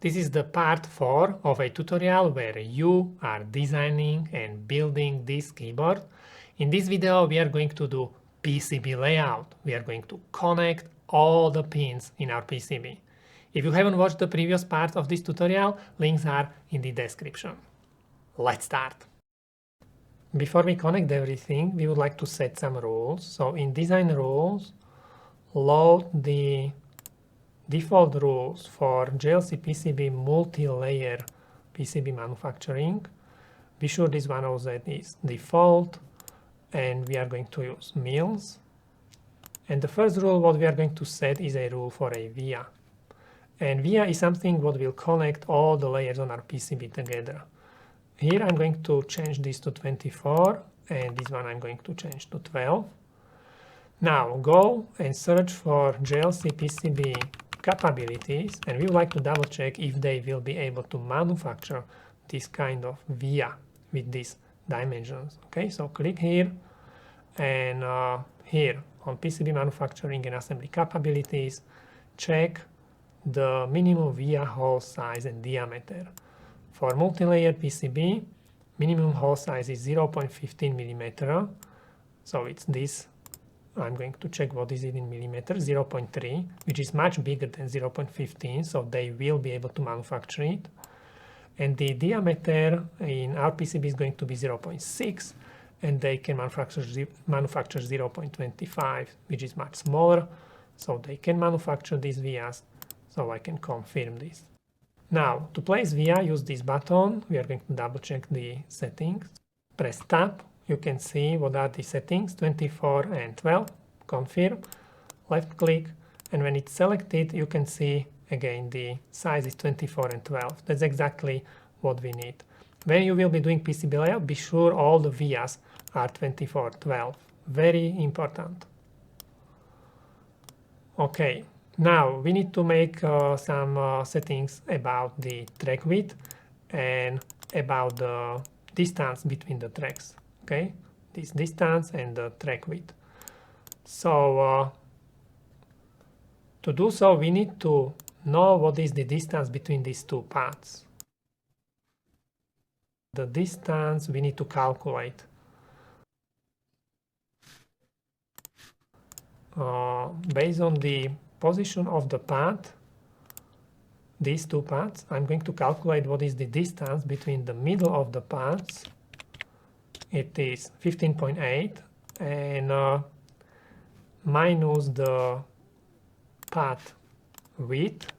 This is the part 4 of a tutorial where you are designing and building this keyboard. In this video, we are going to do PCB layout. We are going to connect all the pins in our PCB. If you haven't watched the previous part of this tutorial, links are in the description. Let's start. Before we connect everything, we would like to set some rules. So in design rules, load the default rules for JLC PCB multi-layer PCB manufacturing. Be sure this one OZ is default, and we are going to use mills. And the first rule what we are going to set is a rule for a via. And via is something what will connect all the layers on our PCB together. Here I'm going to change this to 24, and this one I'm going to change to 12. Now go and search for JLC PCB capabilities, and we would like to double check if they will be able to manufacture this kind of via with these dimensions. Okay, so click here, and here on PCB manufacturing and assembly capabilities, check the minimum via hole size and diameter. For multi-layer PCB, minimum hole size is 0.15 millimeter. So it's this. I'm going to check what is it in millimeters, 0.3, which is much bigger than 0.15, so they will be able to manufacture it. And the diameter in our PCB is going to be 0.6, and they can manufacture 0.25, which is much smaller, so they can manufacture these vias, so I can confirm this. Now, to place via, use this button. We are going to double check the settings. Press tab. You can see what are the settings, 24 and 12. Confirm. Left click. And when it's selected, you can see again the size is 24 and 12. That's exactly what we need. When you will be doing PCB layout, be sure all the vias are 24, 12. Very important. Okay. Now we need to make some settings about the track width and about the distance between the tracks. Okay, this distance and the track width. So to do so, we need to know what is the distance between these two paths. The distance we need to calculate. Based on the position of the path, these two paths, I'm going to calculate what is the distance between the middle of the paths. It is 15.8, and minus the path width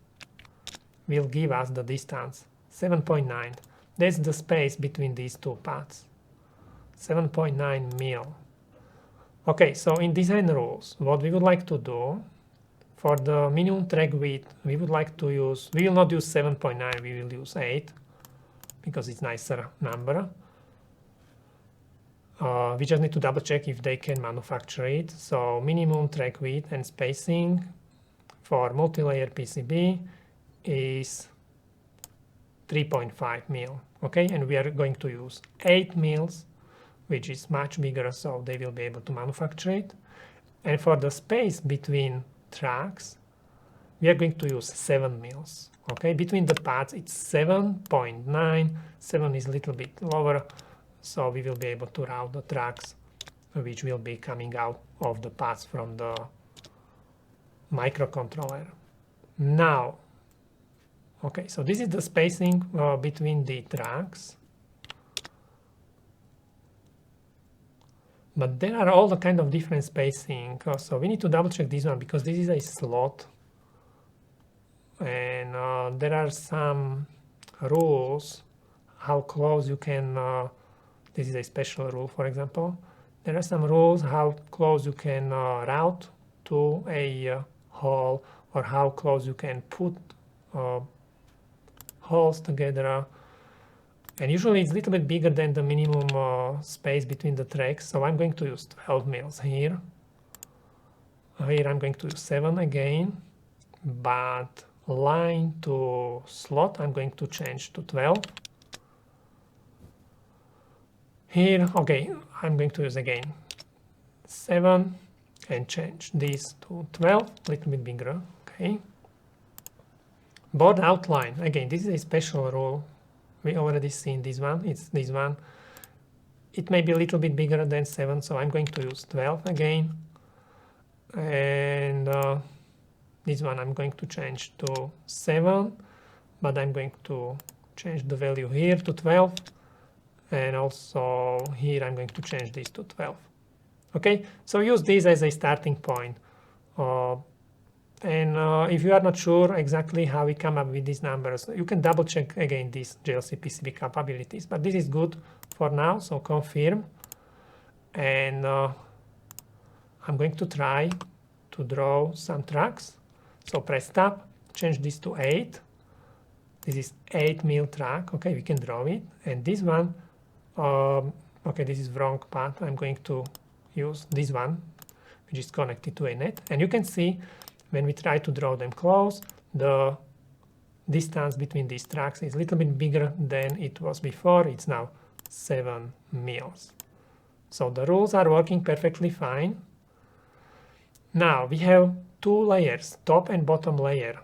will give us the distance, 7.9. That's the space between these two paths, 7.9 mil. Okay, so in design rules, what we would like to do, for the minimum track width, we would like to use, we will not use 7.9, we will use 8, because it's nicer number. We just need to double check if they can manufacture it. So minimum track width and spacing for multi-layer PCB is 3.5 mil. Okay, and we are going to use 8 mils, which is much bigger, so they will be able to manufacture it. And for the space between tracks, we are going to use 7 mils. Okay, between the paths it's 7.9. 7 is a little bit lower, so we will be able to route the tracks which will be coming out of the paths from the microcontroller. Now, okay, so this is the spacing between the tracks. But there are all the kind of different spacing, so we need to double check this one because this is a slot, and there are some rules how close you can, this is a special rule, for example. There are some rules how close you can route to a hole, or how close you can put holes together. And usually it's a little bit bigger than the minimum space between the tracks, so I'm going to use 12 mils here. Here I'm going to use 7 again, but line to slot I'm going to change to 12. Here, okay, I'm going to use again 7 and change this to 12, a little bit bigger, okay. Board outline. Again, this is a special rule. We already seen this one. It's this one. It may be a little bit bigger than 7, so I'm going to use 12 again. And this one I'm going to change to 7, but I'm going to change the value here to 12. And also here I'm going to change this to 12. Okay, so use this as a starting point. If you are not sure exactly how we come up with these numbers, you can double check again these JLC PCB capabilities, but this is good for now, so confirm. And I'm going to try to draw some tracks. So press tab, change this to 8. This is 8 mil track. Okay, we can draw it. And this one, okay, this is wrong path. I'm going to use this one, which is connected to a net. And you can see when we try to draw them close, the distance between these tracks is a little bit bigger than it was before. It's now 7 mils. So the rules are working perfectly fine. Now we have 2 layers, top and bottom layer.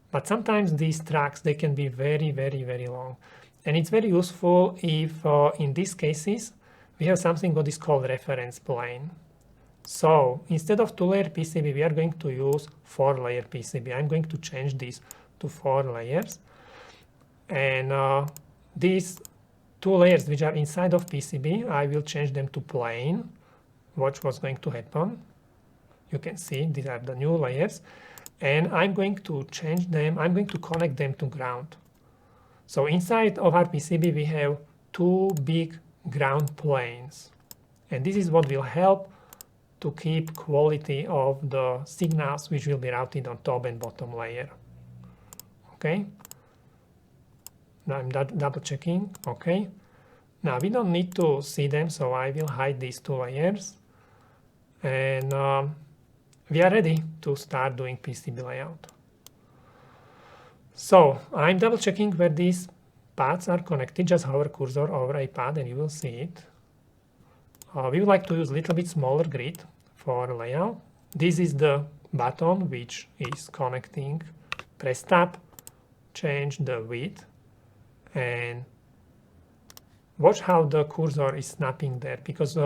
But sometimes these tracks, they can be very, very, very long. And it's very useful if, in these cases, we have something what is called reference plane. So instead of 2-layer PCB, we are going to use 4-layer PCB. I'm going to change this to 4 layers. And these 2 layers which are inside of PCB, I will change them to plane. Watch what's going to happen. You can see these are the new layers. And I'm going to change them, I'm going to connect them to ground. So inside of our PCB, we have 2 big ground planes. And this is what will help to keep quality of the signals which will be routed on top and bottom layer. Okay. Now I'm double checking. Okay. Now we don't need to see them, so I will hide these 2 layers. And we are ready to start doing PCB layout. So I'm double checking where these paths are connected. Just hover cursor over a path and you will see it. We would like to use a little bit smaller grid for layout. This is the button which is connecting. Press tab, change the width, and watch how the cursor is snapping there, because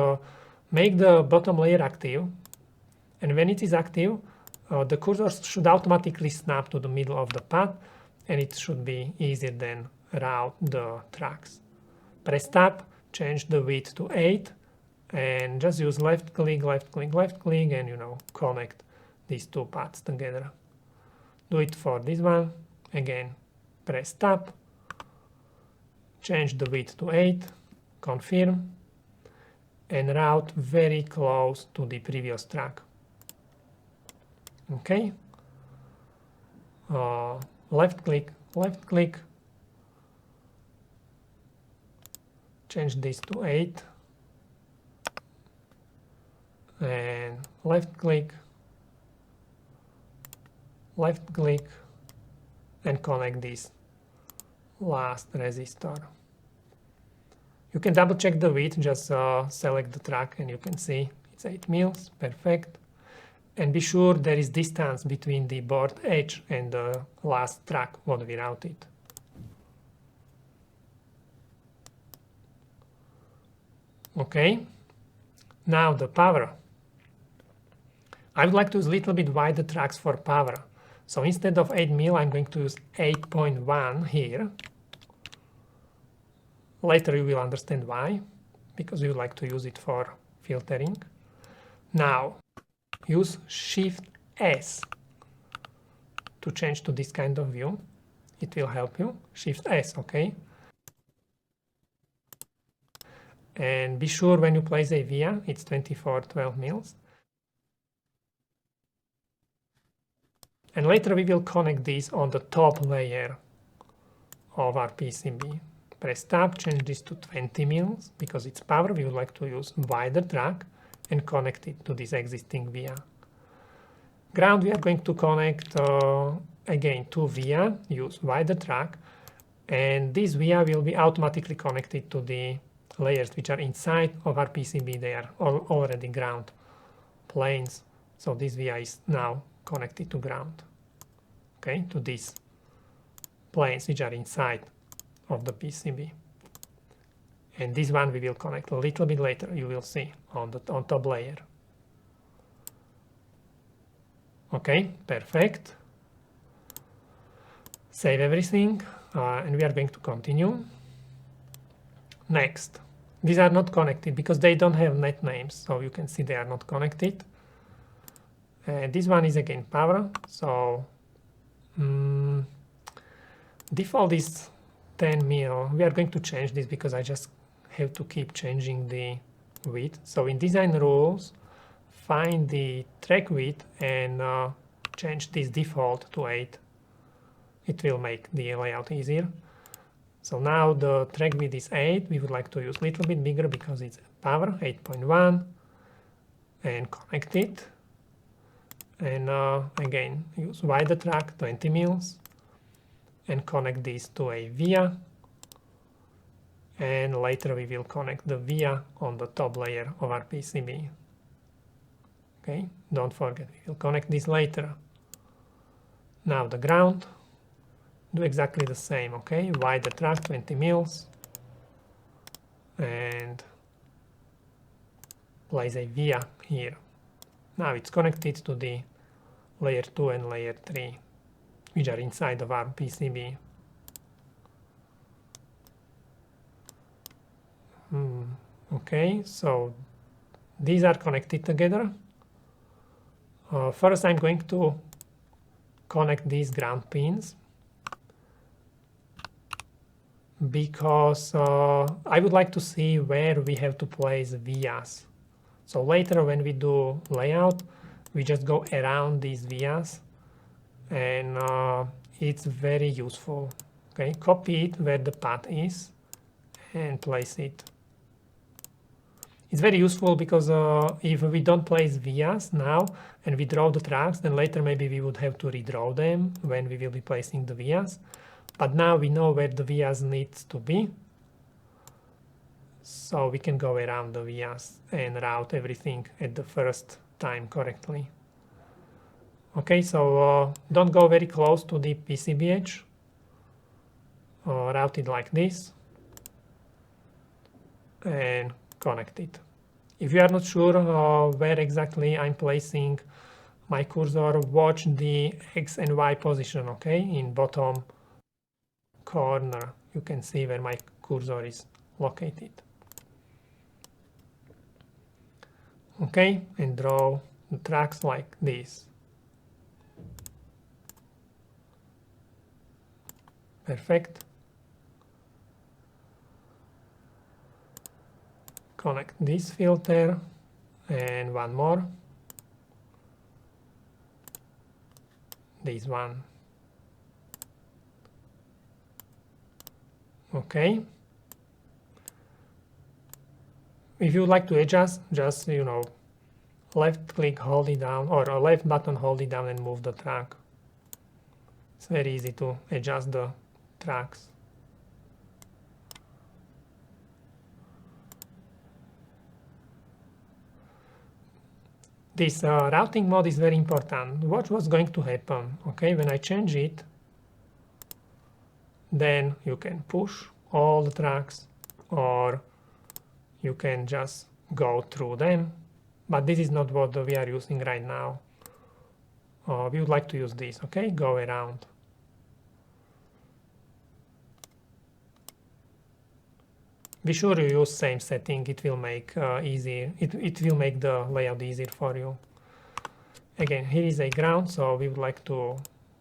make the bottom layer active. And when it is active, the cursor should automatically snap to the middle of the path, and it should be easier than route the tracks. Press tab, change the width to 8, and just use left click, and connect these 2 paths together. Do it for this one. Again, press tab, change the width to 8, confirm, and route very close to the previous track. Okay. Left click, change this to 8, and left click, and connect this last resistor. You can double check the width, just select the track and you can see it's 8 mils, perfect. And be sure there is distance between the board edge and the last track what we routed. Okay, now the power. I would like to use a little bit wider tracks for power. So instead of 8 mil, I'm going to use 8.1 here. Later you will understand why, because we would like to use it for filtering. Now, use Shift S to change to this kind of view. It will help you. Shift S, okay? And be sure when you place a via, it's 24/12 mils. And later we will connect this on the top layer of our PCB. Press tab, change this to 20 mils because it's power. We would like to use wider track and connect it to this existing via. Ground we are going to connect again to via, use wider track, and this via will be automatically connected to the layers which are inside of our PCB. They are already ground planes, so this via is now connected to ground, okay, to this planes which are inside of the PCB. And this one we will connect a little bit later, you will see, on top layer. Okay, perfect. Save everything, and we are going to continue. Next, these are not connected because they don't have net names, so you can see they are not connected. And this one is again power, so default is 10 mil. We are going to change this because I just have to keep changing the width. So in design rules, find the track width and change this default to 8. It will make the layout easier. So now the track width is 8. We would like to use a little bit bigger because it's power 8.1 and connect it. And again, use wider track 20 mils and connect this to a via. And later we will connect the via on the top layer of our PCB. Okay, don't forget, we will connect this later. Now the ground, do exactly the same, okay, wider track 20 mils and place a via here. Now it's connected to the layer 2 and layer 3, which are inside of our PCB. Okay, so these are connected together. First I'm going to connect these ground pins because I would like to see where we have to place vias. So later when we do layout, we just go around these vias and it's very useful. Okay, copy it where the path is and place it. It's very useful because if we don't place vias now and we draw the tracks, then later maybe we would have to redraw them when we will be placing the vias. But now we know where the vias needs to be. So we can go around the vias and route everything at the first time correctly. Okay, so don't go very close to the PCB edge. Route it like this and connect it. If you are not sure where exactly I'm placing my cursor, watch the X and Y position, okay? In bottom corner, you can see where my cursor is located. Okay, and draw the tracks like this. Perfect. Connect this filter and one more. This one. Okay. If you would like to adjust, just left click, hold it down, or a left button, hold it down and move the track. It's very easy to adjust the tracks. This routing mode is very important. Watch what's going to happen. Okay, when I change it, then you can push all the tracks or you can just go through them. But this is not what we are using right now. We would like to use this, okay? Go around. Be sure you use same setting. It will make it will make the layout easier for you. Again, here is a ground, so we would like to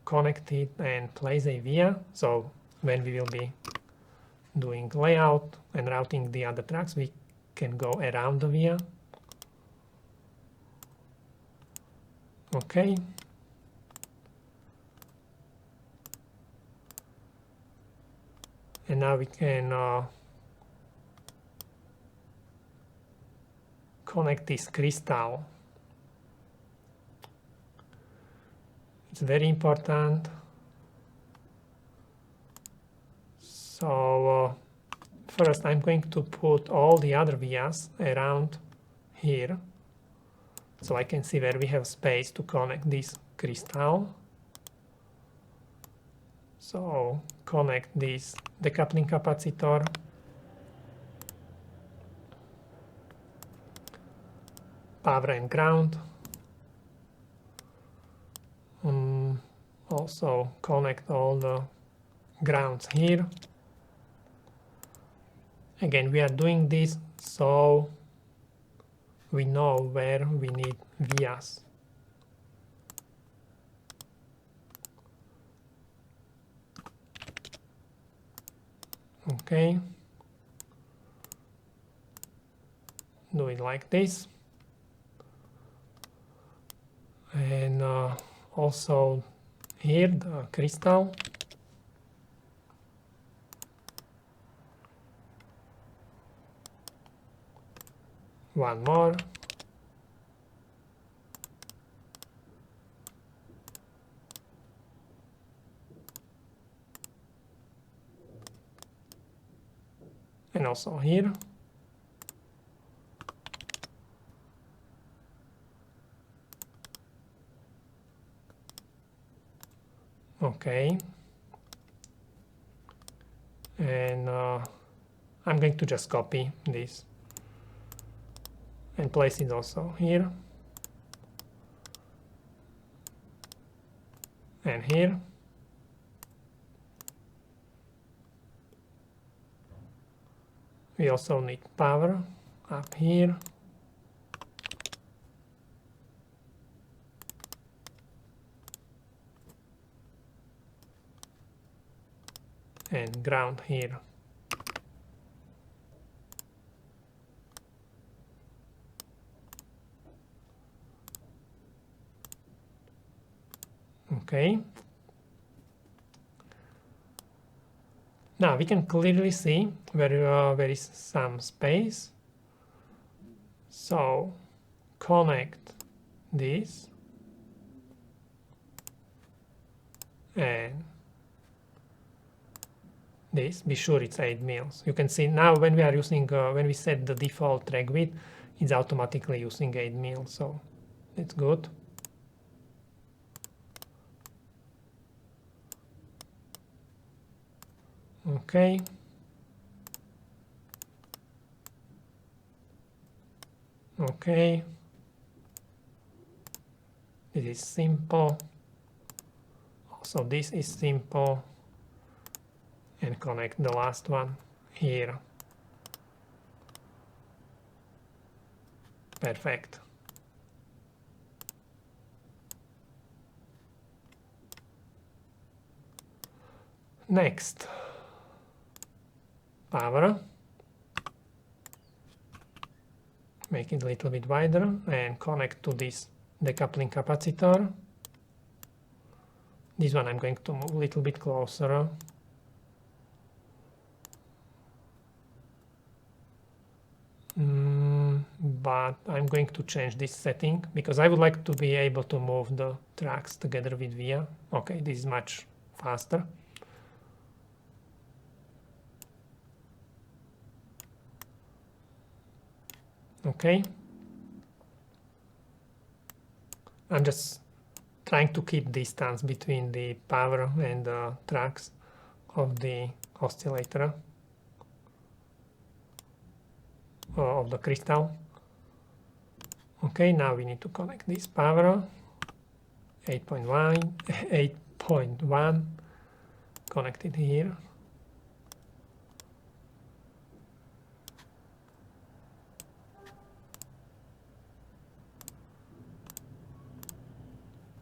connect it and place a via. So when we will be doing layout and routing the other tracks, we can go around the via. Okay. And now we can connect this crystal. It's very important. So first I'm going to put all the other vias around here so I can see where we have space to connect this crystal. So connect this decoupling capacitor, power and ground. Also connect all the grounds here. Again, we are doing this so we know where we need vias. Okay, do it like this. And also here the crystal. One more. And also here. Okay. And I'm going to just copy this and place it also here and here. We also need power up here. And ground here. Okay. Now we can clearly see where there is some space. So connect this and this. Be sure it's 8 mils. You can see now when we are using when we set the default track width, it's automatically using 8 mils. So it's good. Okay. Okay. This is simple. Also this is simple. And connect the last one here. Perfect. Next, power. Make it a little bit wider and connect to this decoupling capacitor. This one I'm going to move a little bit closer. But I'm going to change this setting because I would like to be able to move the tracks together with via. Okay, this is much faster. Okay. I'm just trying to keep distance between the power and the tracks of the oscillator. Of the crystal. Okay, now we need to connect this power 8.1 connect it here.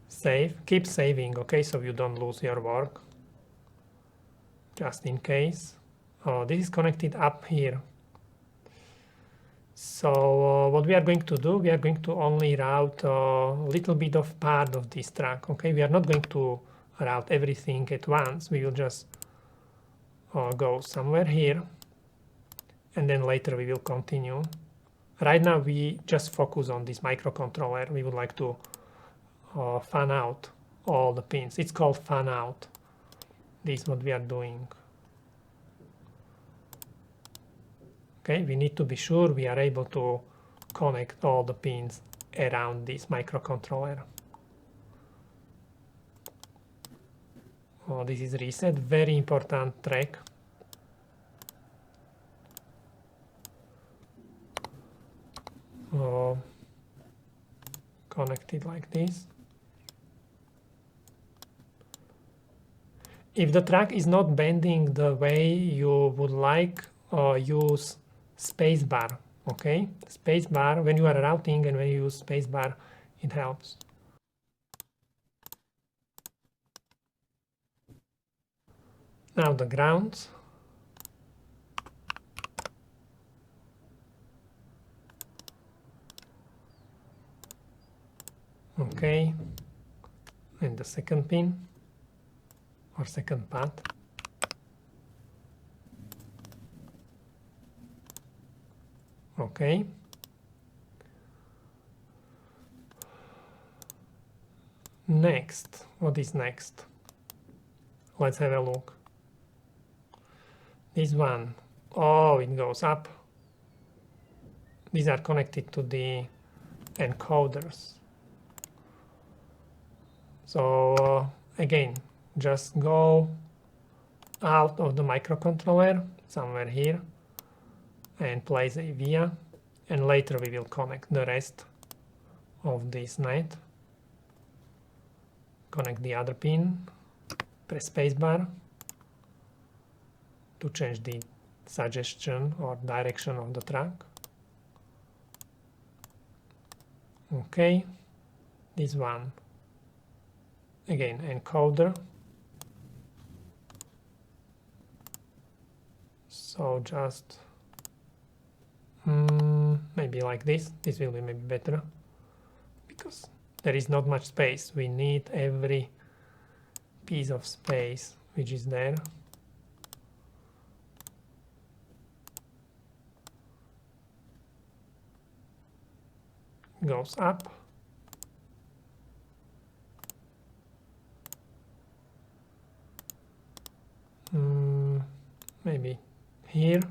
Save, keep saving, okay, so you don't lose your work just in case. This is connected up here. So what we are going to do, we are going to only route a little bit of part of this track. Okay, we are not going to route everything at once. We will just go somewhere here and then later we will continue. Right now we just focus on this microcontroller. We would like to fan out all the pins. It's called fan out. This is what we are doing. Okay, we need to be sure we are able to connect all the pins around this microcontroller. Oh, this is reset, very important track. Oh, connected like this. If the track is not bending the way you would like, use spacebar. Okay, spacebar when you are routing, and when you use spacebar, it helps. Now the grounds. Okay, and the second pin or second path. Okay. Next, what is next? Let's have a look. This one, oh, it goes up. These are connected to the encoders. So again, just go out of the microcontroller somewhere here and place a via, and later we will connect the rest of this net. Connect the other pin, press spacebar to change the suggestion or direction of the track. Okay, this one, again, encoder. So just maybe like this. This will be maybe better because there is not much space. We need every piece of space which is there. Goes up. Maybe here.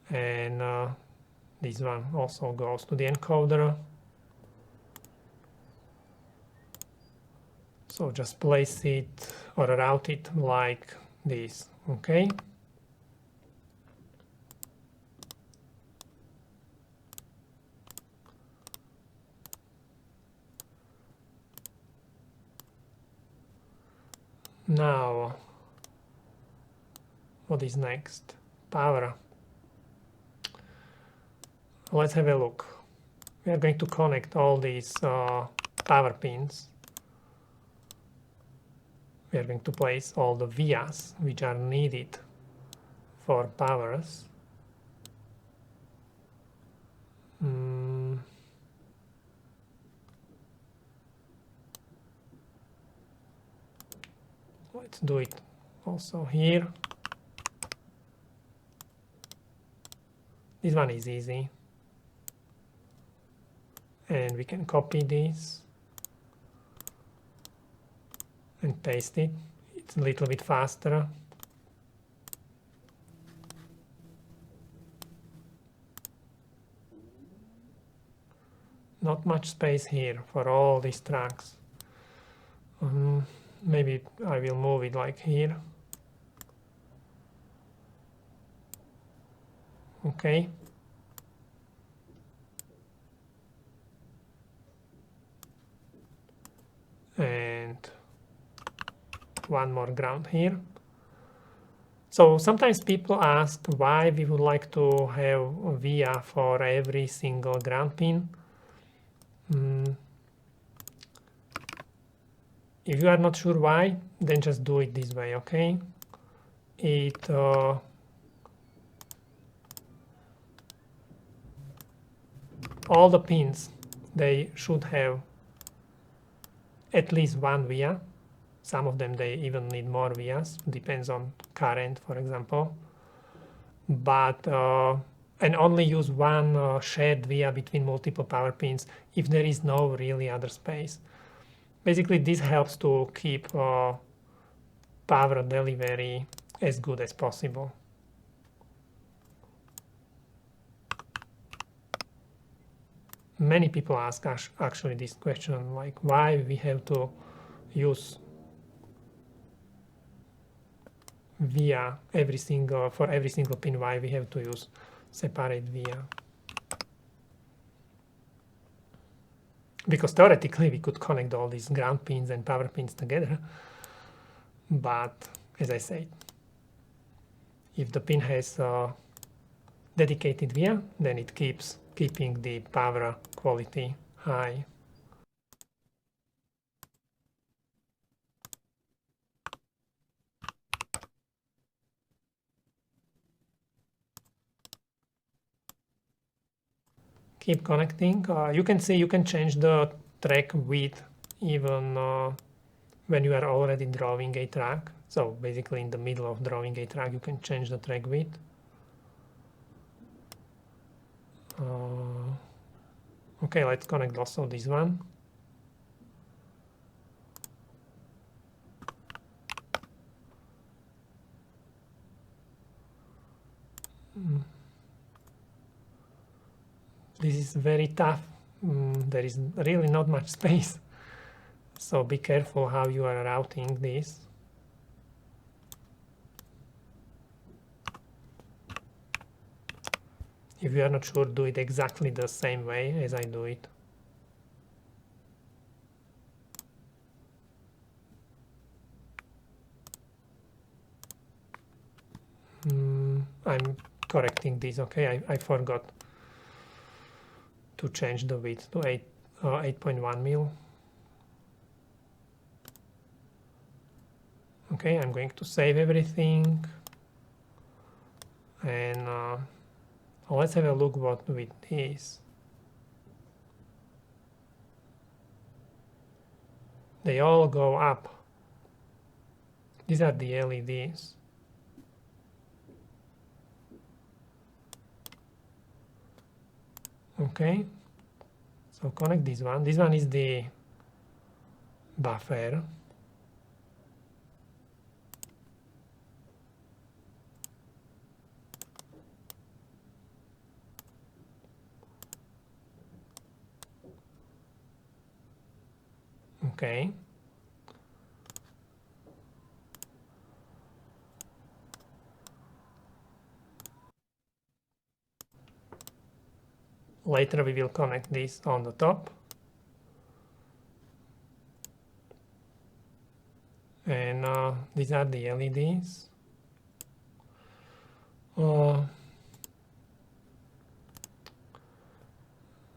And this one also goes to the encoder. So just place it or route it like this, okay? Now, what is next? Power. Let's have a look. We are going to connect all these power pins. We are going to place all the vias which are needed for powers. Let's do it also here. This one is easy. And we can copy this and paste it. It's a little bit faster. Not much space here for all these tracks. Maybe I will move it like here. Okay. And one more ground here. So sometimes people ask why we would like to have a via for every single ground pin. If you are not sure why, then just do it this way, okay? All the pins, they should have at least one via. Some of them, they even need more vias, depends on current, for example. But, and only use one shared via between multiple power pins if there is no really other space. Basically, this helps to keep power delivery as good as possible. Many people ask actually this question, like why we have to use via every single pin Y, we have to use separate via. Because theoretically we could connect all these ground pins and power pins together, but as I said, if the pin has a dedicated via, then it keeps keeping the power quality high. Keep connecting. You can see you can change the track width even when you are already drawing a track. So basically in the middle of drawing a track you can change the track width. Okay, let's connect also this one. This is very tough. There is really not much space. So be careful how you are routing this. If you are not sure, do it exactly the same way as I do it. I'm correcting this, okay? I forgot to change the width to 8.1 mil. Okay, I'm going to save everything. And let's have a look what width is. They all go up. These are the LEDs. Okay, so connect this one. This one is the buffer. Okay. Later we will connect this on the top. And these are the LEDs.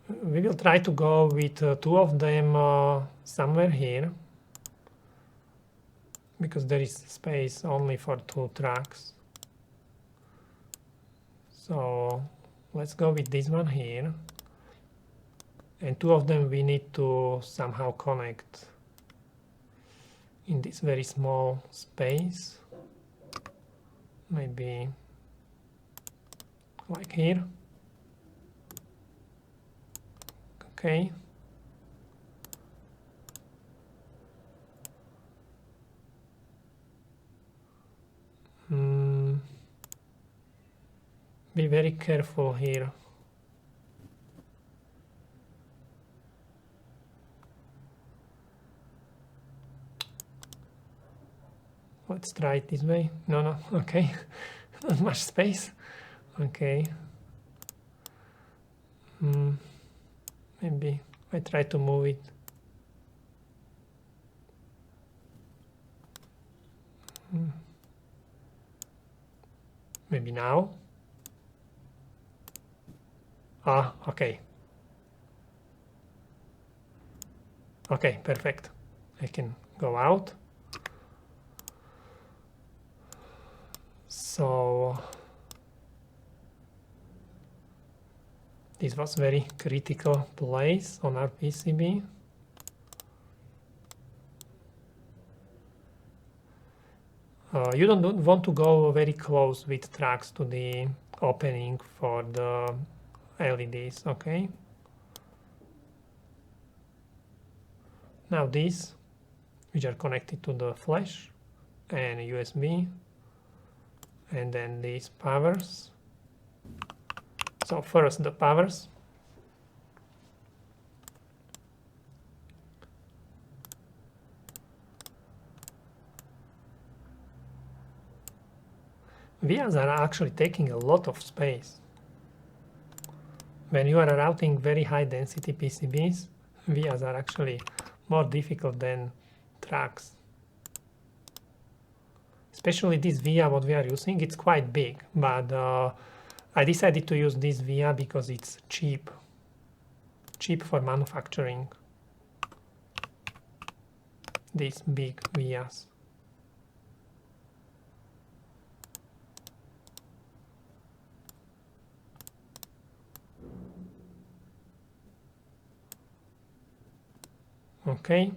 We will try to go with two of them somewhere here, because there is space only for two tracks. So let's go with this one here. And two of them we need to somehow connect in this very small space. Maybe like here. Okay. Be very careful here. Let's try it this way. No, okay. Not much space. Okay. Maybe I try to move it. Maybe now. Ah, okay. Okay, perfect. I can go out. So this was very critical place on our PCB. You don't want to go very close with tracks to the opening for the LEDs, okay? Now these, which are connected to the flash and USB, and then these powers. So first the powers. vias are actually taking a lot of space. When you are routing very high density PCBs, vias are actually more difficult than tracks. Especially this via what we are using, it's quite big, but I decided to use this via because it's cheap for manufacturing these big vias. Okay,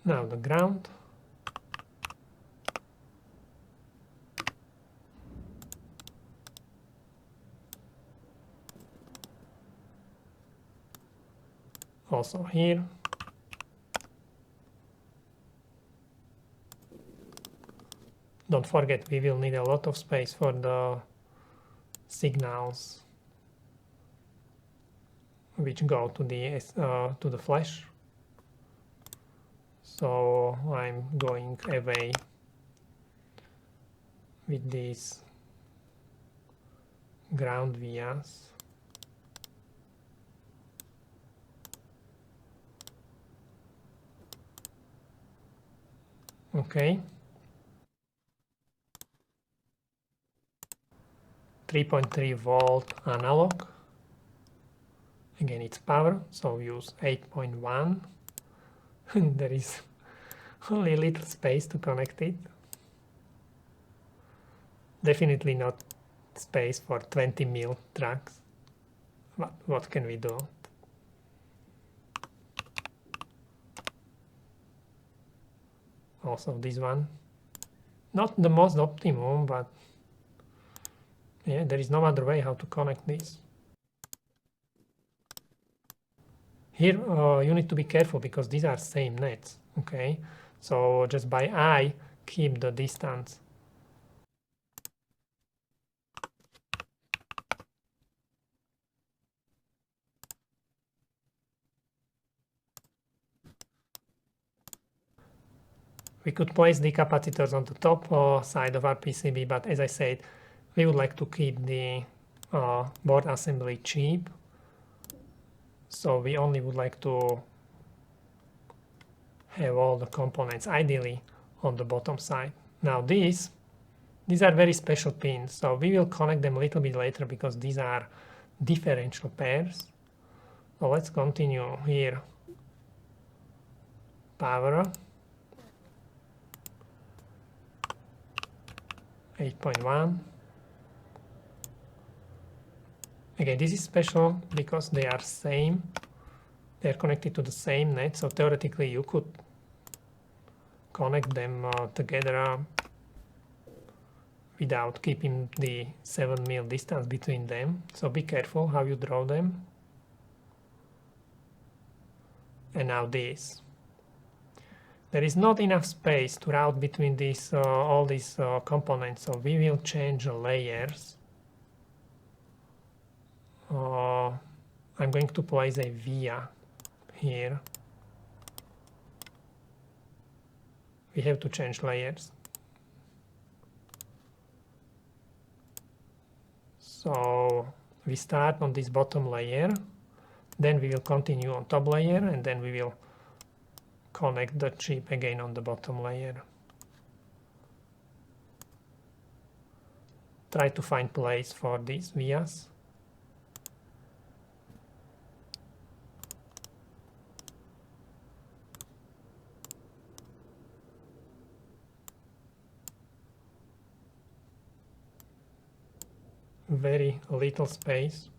now the ground. Also here. Don't forget, we will need a lot of space for the signals which go to the flash. So I'm going away with these ground vias. Okay. 3.3 volt analog. Again, it's power, so use 8.1. There is only a little space to connect it. Definitely not space for 20 mil tracks. But what can we do? Also this one. Not the most optimum, but yeah, there is no other way how to connect this. Here you need to be careful because these are same nets, okay? So just by eye, keep the distance. We could place the capacitors on the top side of our PCB, but as I said, we would like to keep the board assembly cheap. So we only would like to have all the components ideally on the bottom side. Now these are very special pins, so we will connect them a little bit later because these are differential pairs. So let's continue here. Power 8.1. Again, this is special because they are same. They are connected to the same net, so theoretically you could connect them together without keeping the 7 mil distance between them. So be careful how you draw them. And now this. There is not enough space to route between these all these components, so we will change the layers. I'm going to place a via here. We have to change layers. So we start on this bottom layer, then we will continue on top layer, and then we will connect the chip again on the bottom layer. Try to find place for these vias. Very little space.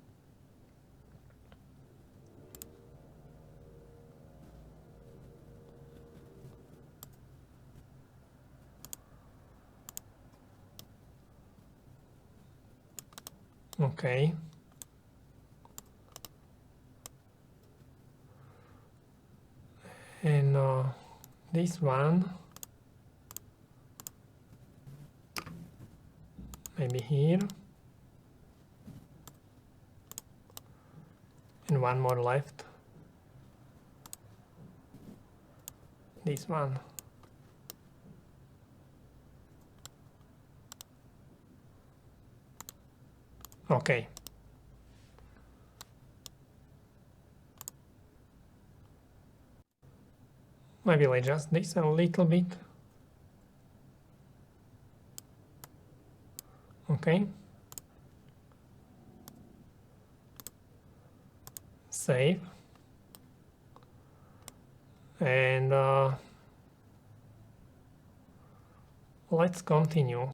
Okay. And this one, maybe here. And one more left. This one. Okay. Maybe I'll adjust this a little bit. Okay. Save. And let's continue.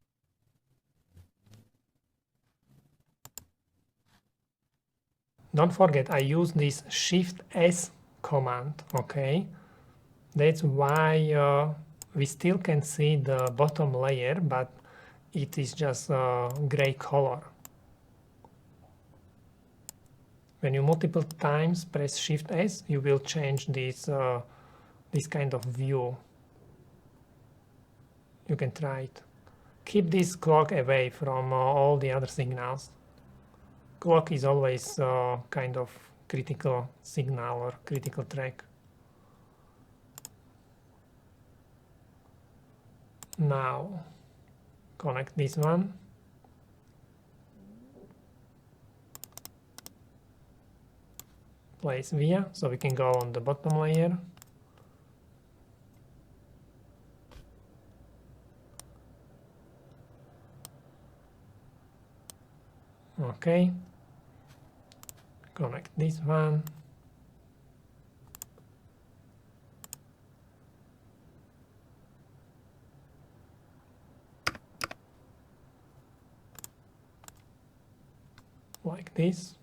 Don't forget, I use this Shift S command, okay? That's why we still can see the bottom layer, but it is just gray color. When you multiple times press Shift S, you will change this kind of view. You can try it. Keep this clock away from all the other signals. Clock is always kind of critical signal or critical track. Now connect this one. Place via, so we can go on the bottom layer. Okay. Connect this one. Like this.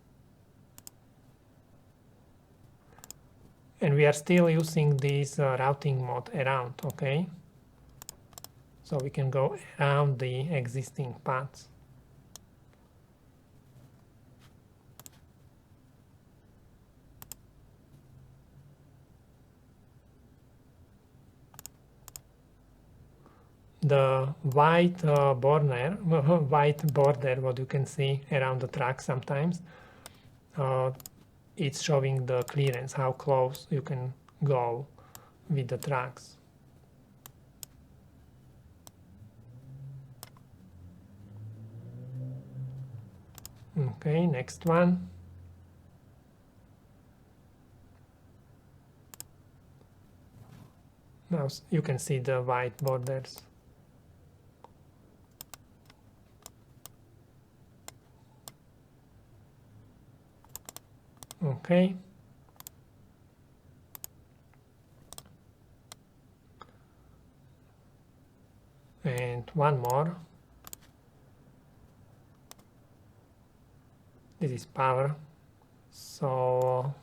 And we are still using this routing mode around, okay? So we can go around the existing paths. The white border, what you can see around the track sometimes, it's showing the clearance, how close you can go with the tracks. Okay, next one. Now you can see the white borders. Okay. And one more. This is power. So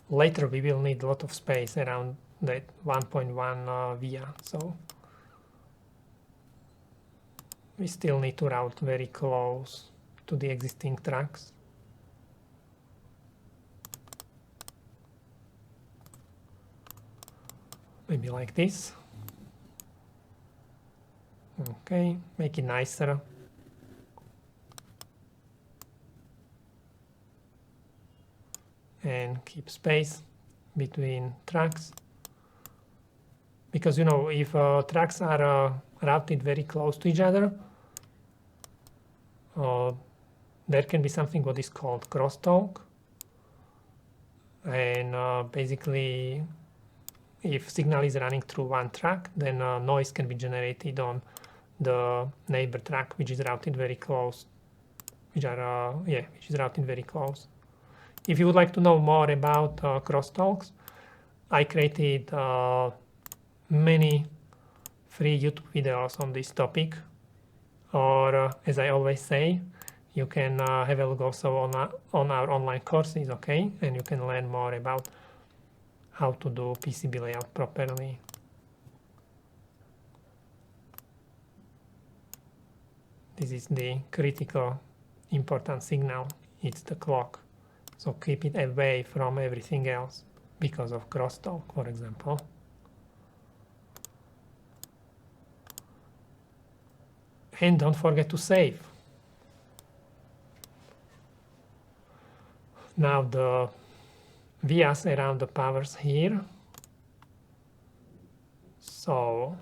later we will need a lot of space around that 1.1 via. So we still need to route very close to the existing tracks. Maybe like this. Okay, make it nicer. And keep space between tracks. Because, you know, if tracks are routed very close to each other, there can be something what is called crosstalk. And basically, if signal is running through one track, then noise can be generated on the neighbor track, which is routed very close, which is routed very close. If you would like to know more about crosstalks, I created many free YouTube videos on this topic, or as I always say, you can have a look also on our online courses, okay? And you can learn more about how to do PCB layout properly. This is the critical important signal, it's the clock. So keep it away from everything else because of crosstalk, for example. And don't forget to save. Now the vias around the powers here. So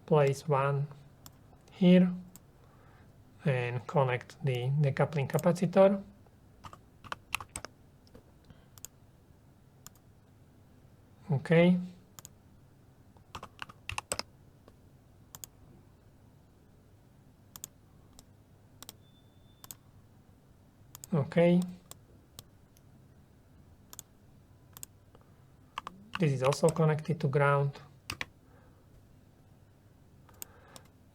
place one here and connect the decoupling capacitor. Okay. Okay. This is also connected to ground.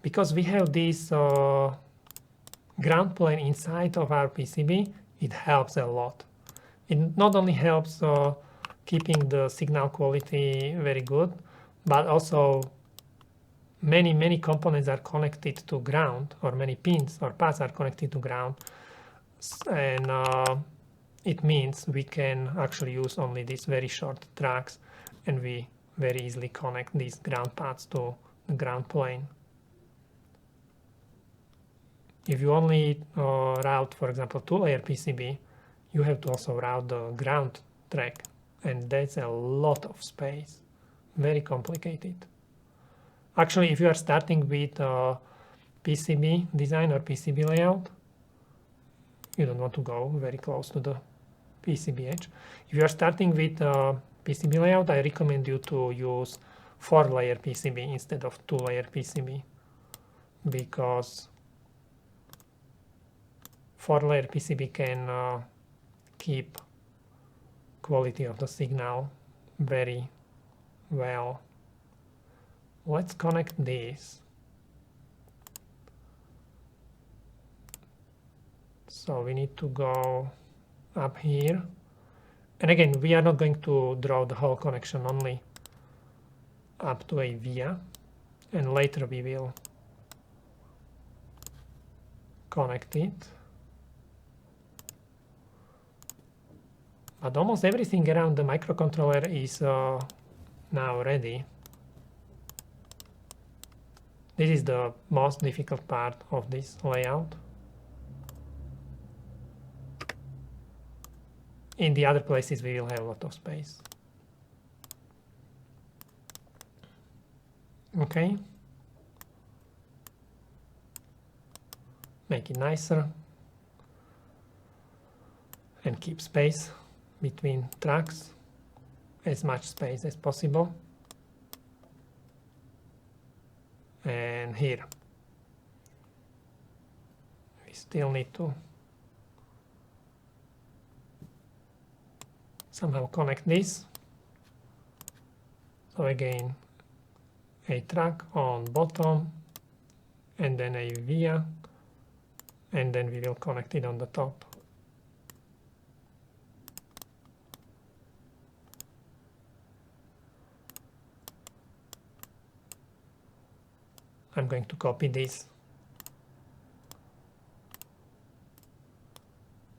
Because we have this ground plane inside of our PCB, it helps a lot. It not only helps keeping the signal quality very good, but also many components are connected to ground, or many pins or paths are connected to ground, and it means we can actually use only these very short tracks, and we very easily connect these ground paths to the ground plane. If you only route, for example, two-layer PCB, you have to also route the ground track, and that's a lot of space. Very complicated. Actually, if you are starting with PCB design or PCB layout, you don't want to go very close to the PCB edge. If you are starting with PCB layout, I recommend you to use 4-layer PCB instead of 2-layer PCB, because 4-layer PCB can keep quality of the signal very well. Let's connect this. So we need to go up here. And again, we are not going to draw the whole connection, only up to a via. And later we will connect it. But almost everything around the microcontroller is now ready. This is the most difficult part of this layout. In the other places we will have a lot of space. Okay. Make it nicer and keep space between tracks, as much space as possible. And here we still need to somehow connect this. So again, a track on bottom, and then a via, and then we will connect it on the top. I'm going to copy this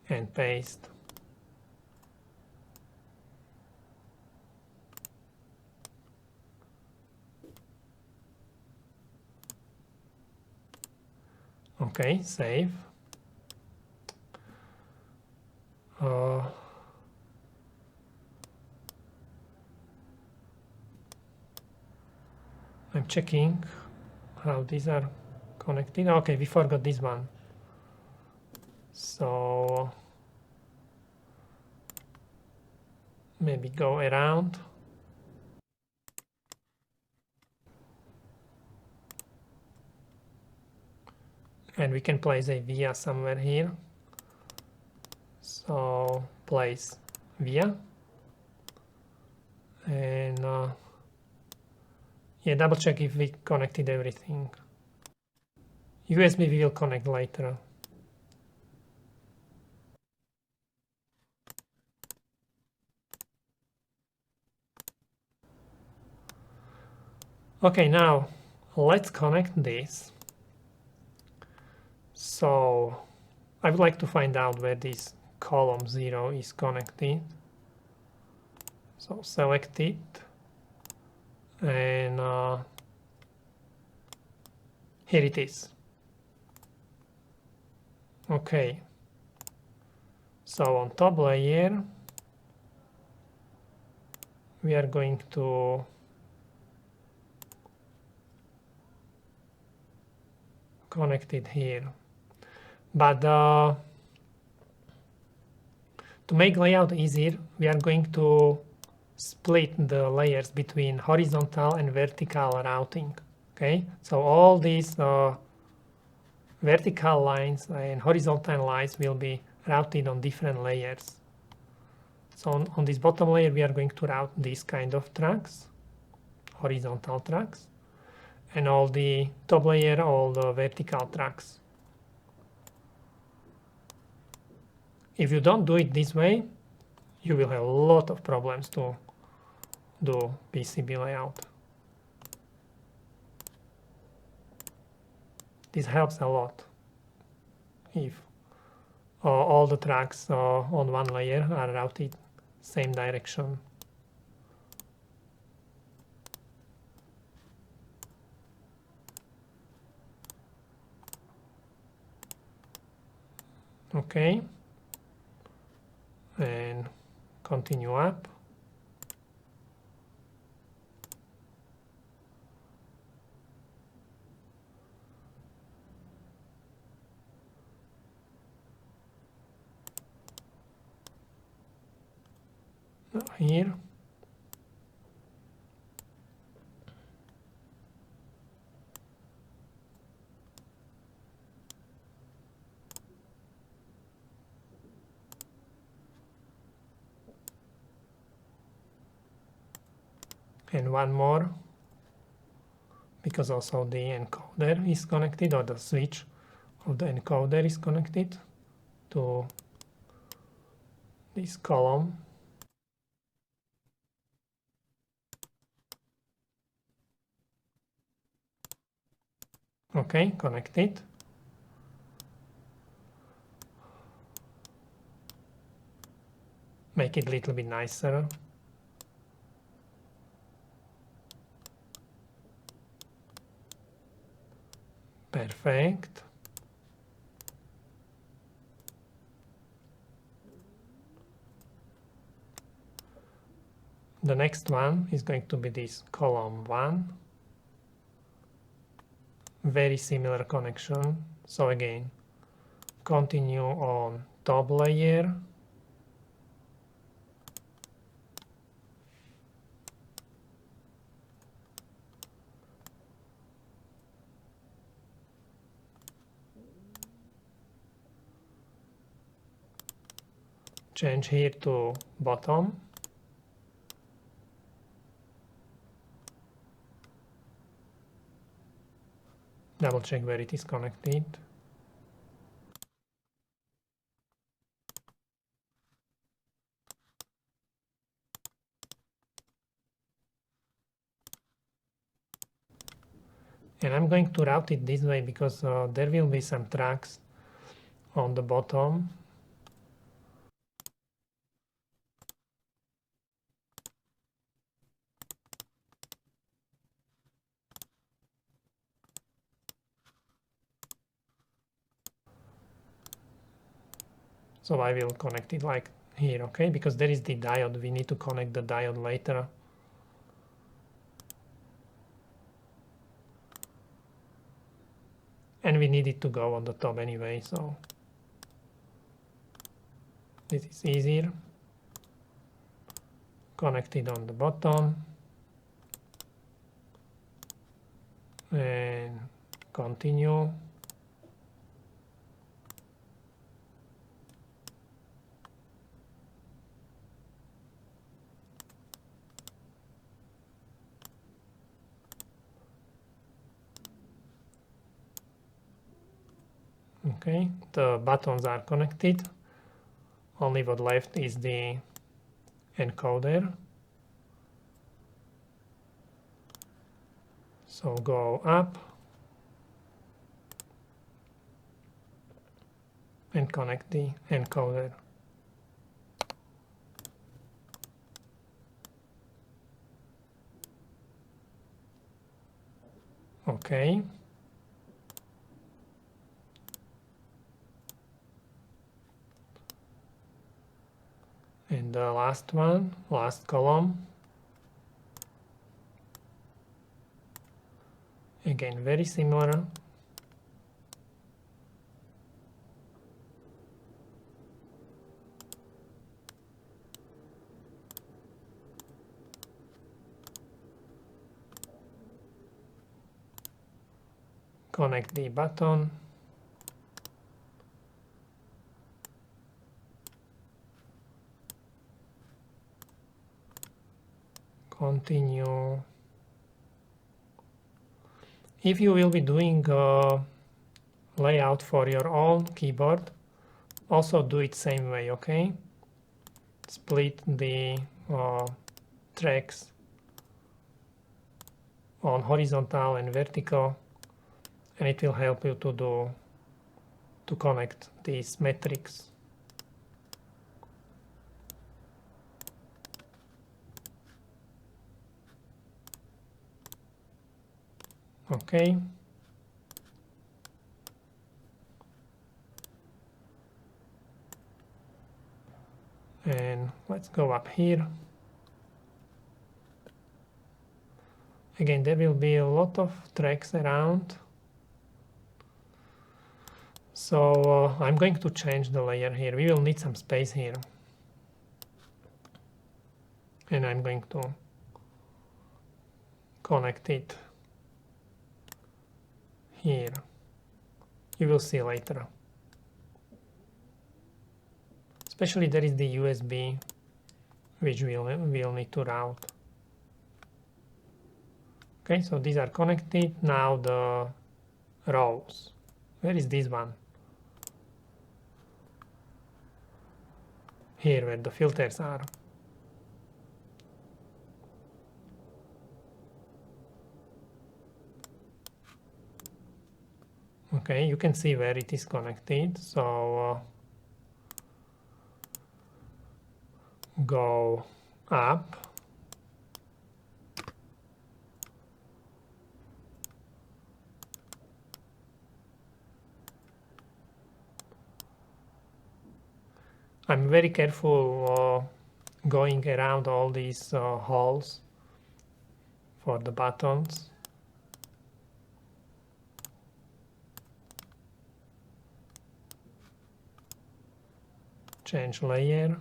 and paste. Okay, save. I'm checking how these are connected. Okay, we forgot this one. So maybe go around. And we can place a via somewhere here. So place via. And yeah, double check if we connected everything. USB we will connect later. Okay, now let's connect this. So I would like to find out where this column 0 is connected. So select it, and here it is. Okay, so on top layer we are going to connected here. But to make layout easier, we are going to split the layers between horizontal and vertical routing. Okay, so all these vertical lines and horizontal lines will be routed on different layers. So on this bottom layer, we are going to route these kind of tracks, horizontal tracks, and all the top layer, all the vertical tracks. If you don't do it this way, you will have a lot of problems to do PCB layout. This helps a lot if all the tracks on one layer are routed same direction. Okay, and continue up. Here. And one more, because also the encoder is connected, or the switch of the encoder is connected to this column. Okay, connected. Make it a little bit nicer. Perfect. The next one is going to be this column 1. Very similar connection. So again, continue on top layer. Change here to bottom. Double check where it is connected. And I'm going to route it this way because there will be some tracks on the bottom. So I will connect it like here, okay? Because there is the diode. We need to connect the diode later. And we need it to go on the top anyway, so this is easier. Connect it on the bottom. And continue. Okay, the buttons are connected. Only what left is the encoder. So go up and connect the encoder. Okay. And the last one, last column. Again, very similar. connect the button, continue. If you will be doing a layout for your own keyboard, also do it same way, okay? Split the tracks on horizontal and vertical, and it will help you to connect these metrics. Okay. And let's go up here. Again, there will be a lot of tracks around. So I'm going to change the layer here. We will need some space here. And I'm going to connect it here. You will see later. Especially there is the USB, which we'll need to route. Okay, so these are connected. Now the rows. Where is this one? Here, where the filters are. Okay, you can see where it is connected. So go up. I'm very careful going around all these holes for the buttons. Change layer.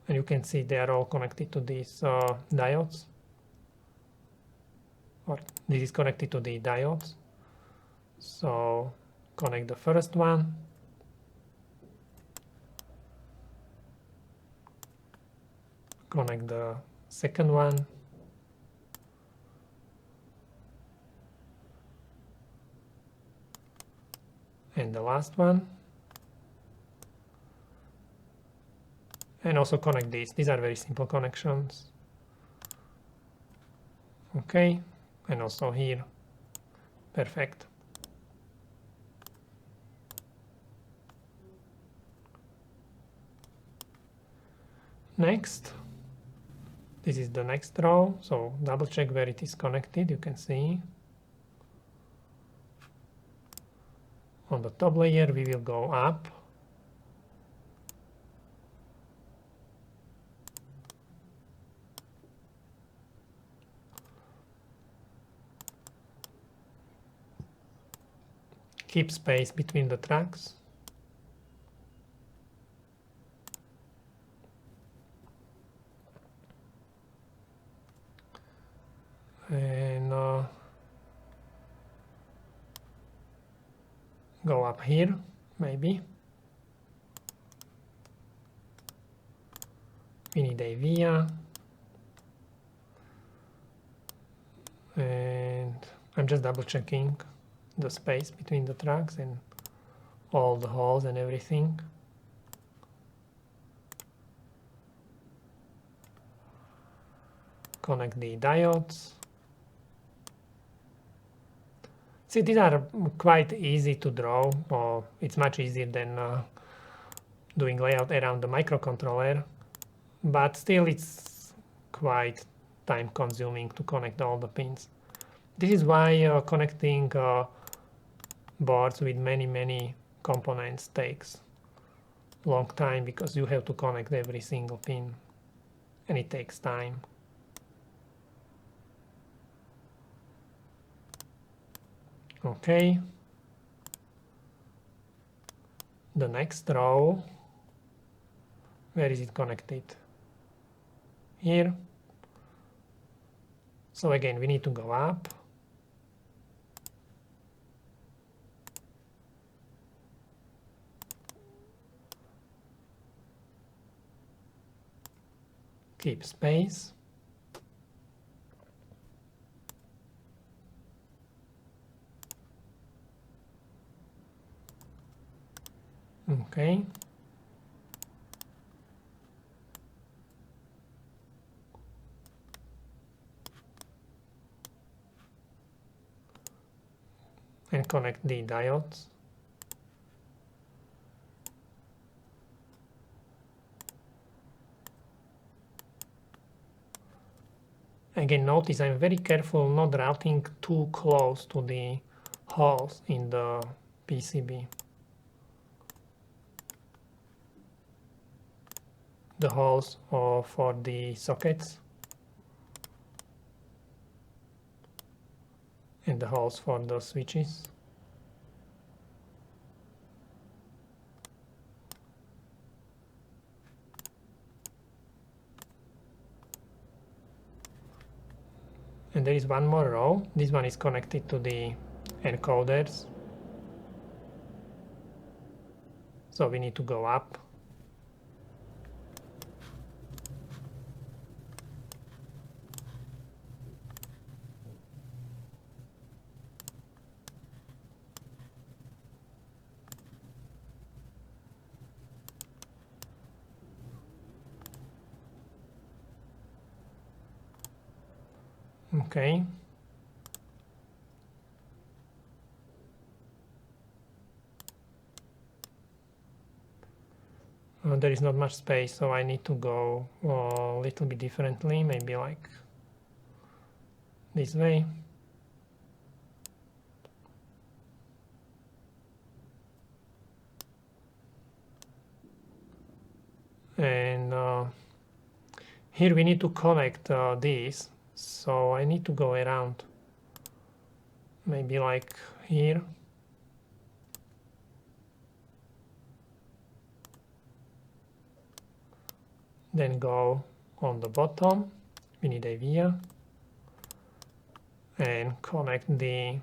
And you can see they are all connected to these diodes. Or this is connected to the diodes. So connect the first one. Connect the second one. And the last one. And also connect these. These are very simple connections. Okay, and also here. Perfect. Next, this is the next row. So double check where it is connected. You can see. On the top layer, we will go up. Keep space between the tracks. And go up here, maybe. We need a via. And I'm just double checking the space between the tracks and all the holes and everything. Connect the diodes. See, these are quite easy to draw, or it's much easier than doing layout around the microcontroller, but still it's quite time consuming to connect all the pins. This is why connecting boards with many components takes a long time, because you have to connect every single pin and it takes time. Okay. The next row, where is it connected? Here. So again, we need to go up keep space. Okay. And connect the diodes. Again, notice I'm very careful not routing too close to the holes in the PCB. The holes are for the sockets and the holes for the switches. And there is one more row. This one is connected to the encoders. So we need to go up. Okay. There is not much space, so I need to go a little bit differently, maybe like this way. And here we need to connect these, so I need to go around, maybe like here. Then go on the bottom, we need a via, and connect the,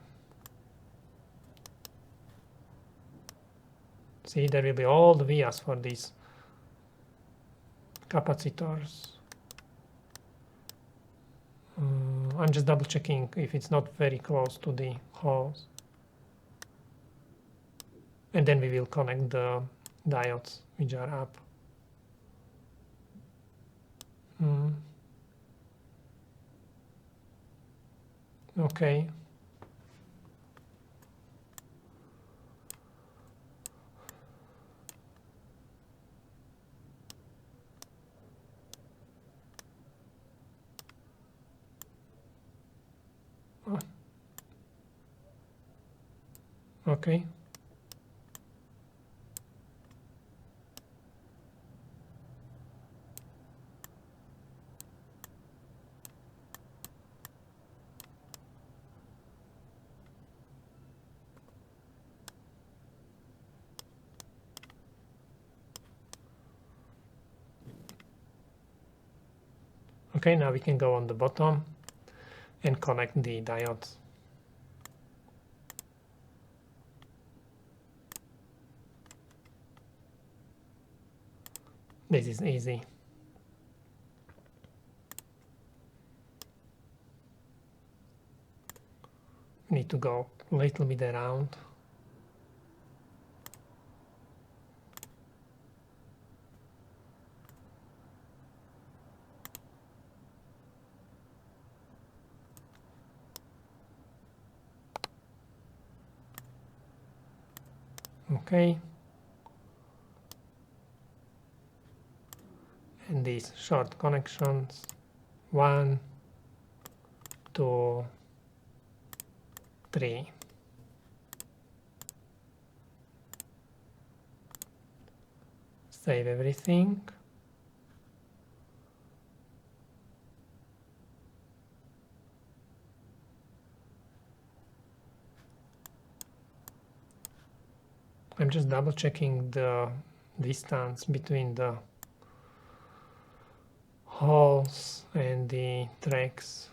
see, there will be all the vias for these capacitors. I'm just double checking if it's not very close to the holes. And then we will connect the diodes which are up. Okay. Okay. Okay, now we can go on the bottom and connect the diodes. This is easy. Need to go a little bit around. Okay. And these short connections, 1, 2, 3. Save everything. I'm just double checking the distance between the holes and the tracks.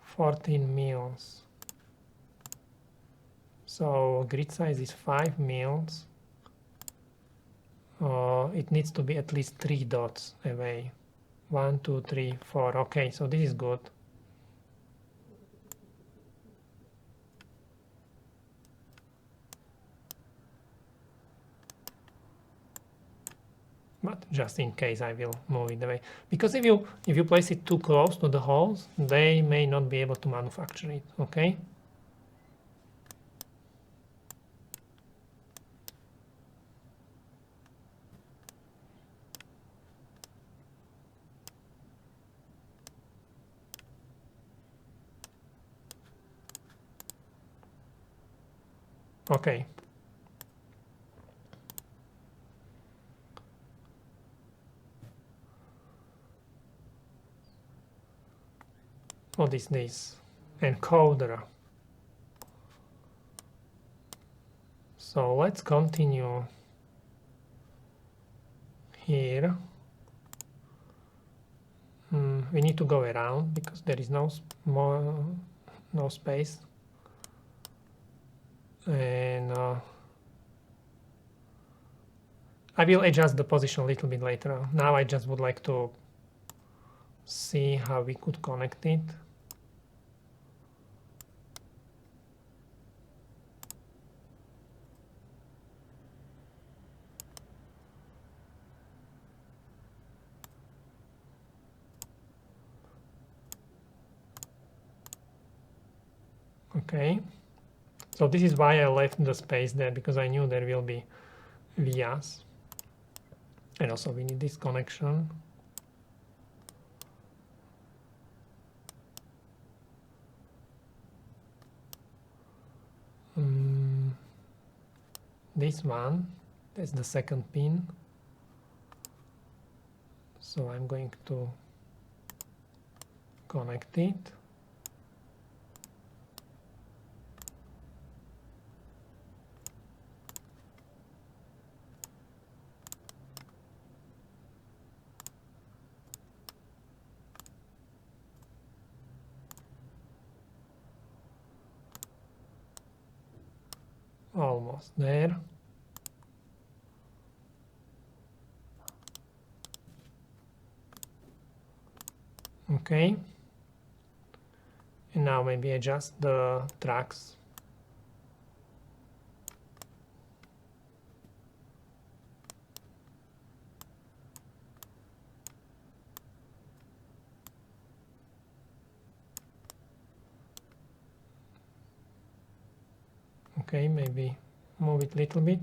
14 mils. So grid size is 5 mils. It needs to be at least 3 dots away. 1, 2, 3, 4. Okay, so this is good. But just in case, I will move it away, because if you place it too close to the holes, they may not be able to manufacture it. Okay. Okay. What is this? Encoder. So let's continue here. We need to go around because there is no space. And I will adjust the position a little bit later. Now I just would like to see how we could connect it. Okay, so this is why I left the space there, because I knew there will be vias. And also we need this connection. This one, that's the second pin. So I'm going to connect it. Almost there. Okay. And now maybe adjust the tracks. Okay, maybe move it a little bit.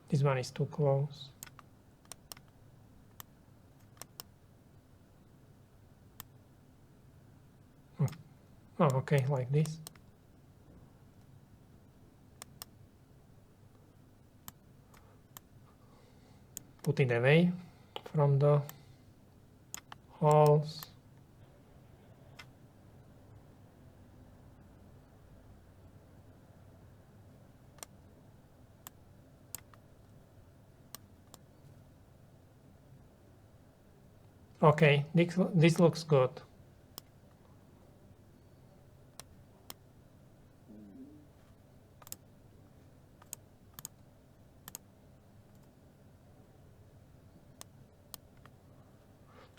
This one is too close. Oh, okay, like this. Put it away from the holes. Okay, this looks good.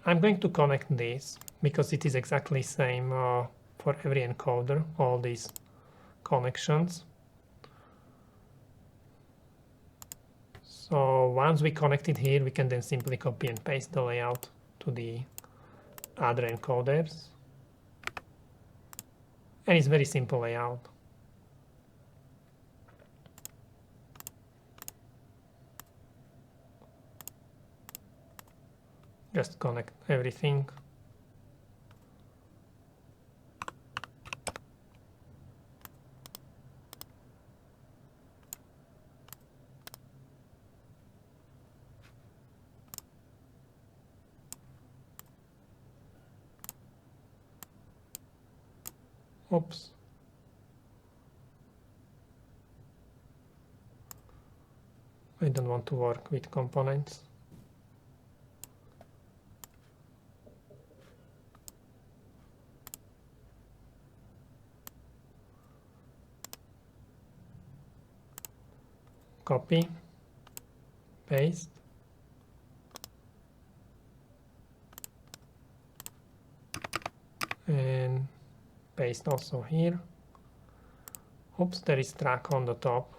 I'm going to connect this because it is exactly same for every encoder, all these connections. So once we connect it here, we can then simply copy and paste the layout to the other encoders. And it's very simple layout. Just connect everything. Oops. I don't want to work with components. Copy, paste, and paste also here. Oops, there is track on the top.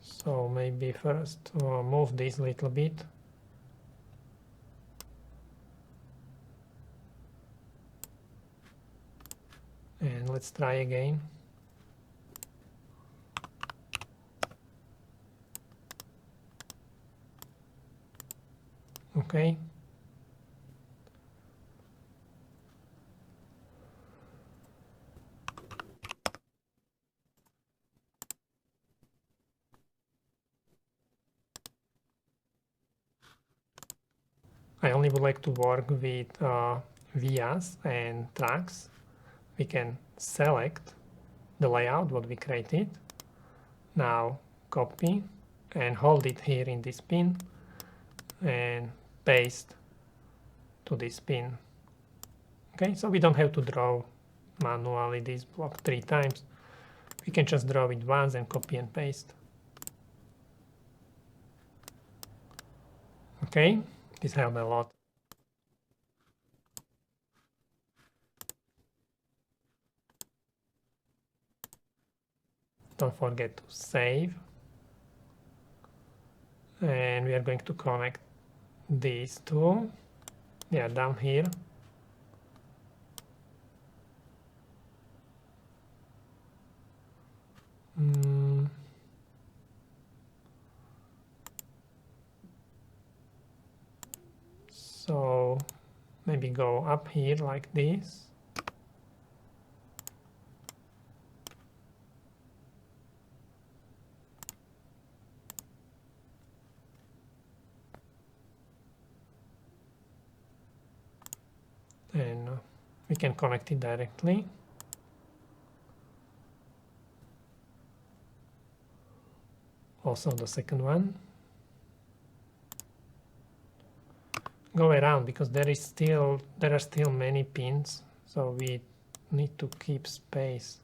So maybe first move this a little bit. And let's try again. Okay. I only would like to work with vias and tracks. We can select the layout what we created. Now copy and hold it here in this pin and paste to this pin. Okay, so we don't have to draw manually this block 3 times. We can just draw it once and copy and paste. Okay, this helped a lot. Don't forget to save. And we are going to connect these two. They are down here. So maybe go up here like this. And we can connect it directly. Also the second one. Go around because there are still many pins, so we need to keep space.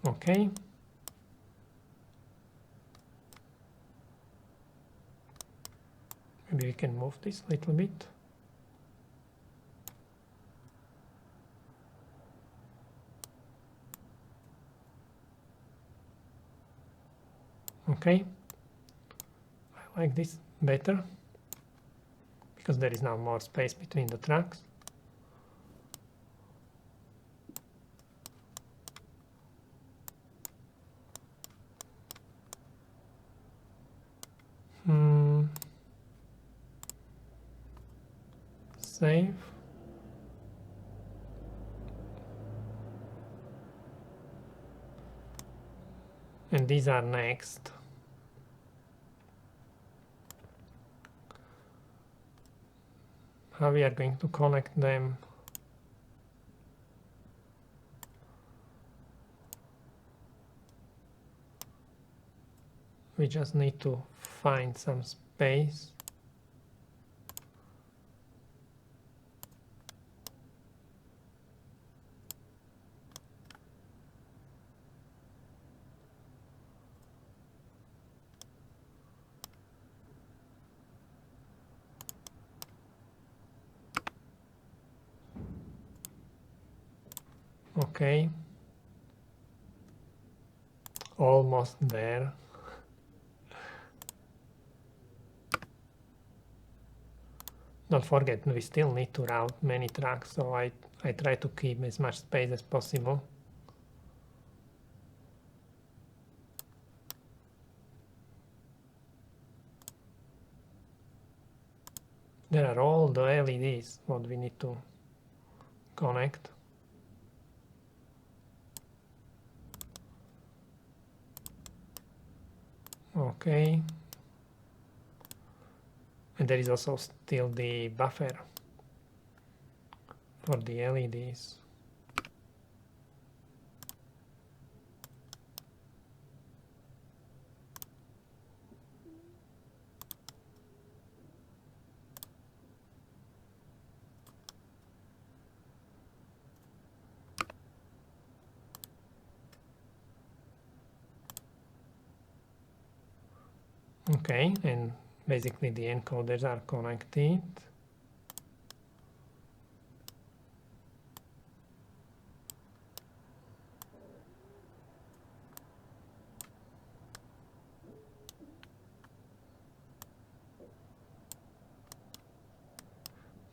Okay. Maybe we can move this a little bit. Okay. I like this better because there is now more space between the tracks. Save. And these are next. How we are going to connect them? We just need to find some space. Okay. Almost there. Don't forget, we still need to route many tracks, so I try to keep as much space as possible. There are all the LEDs what we need to connect. Okay. And there is also still the buffer for the LEDs. Okay, and basically the encoders are connected.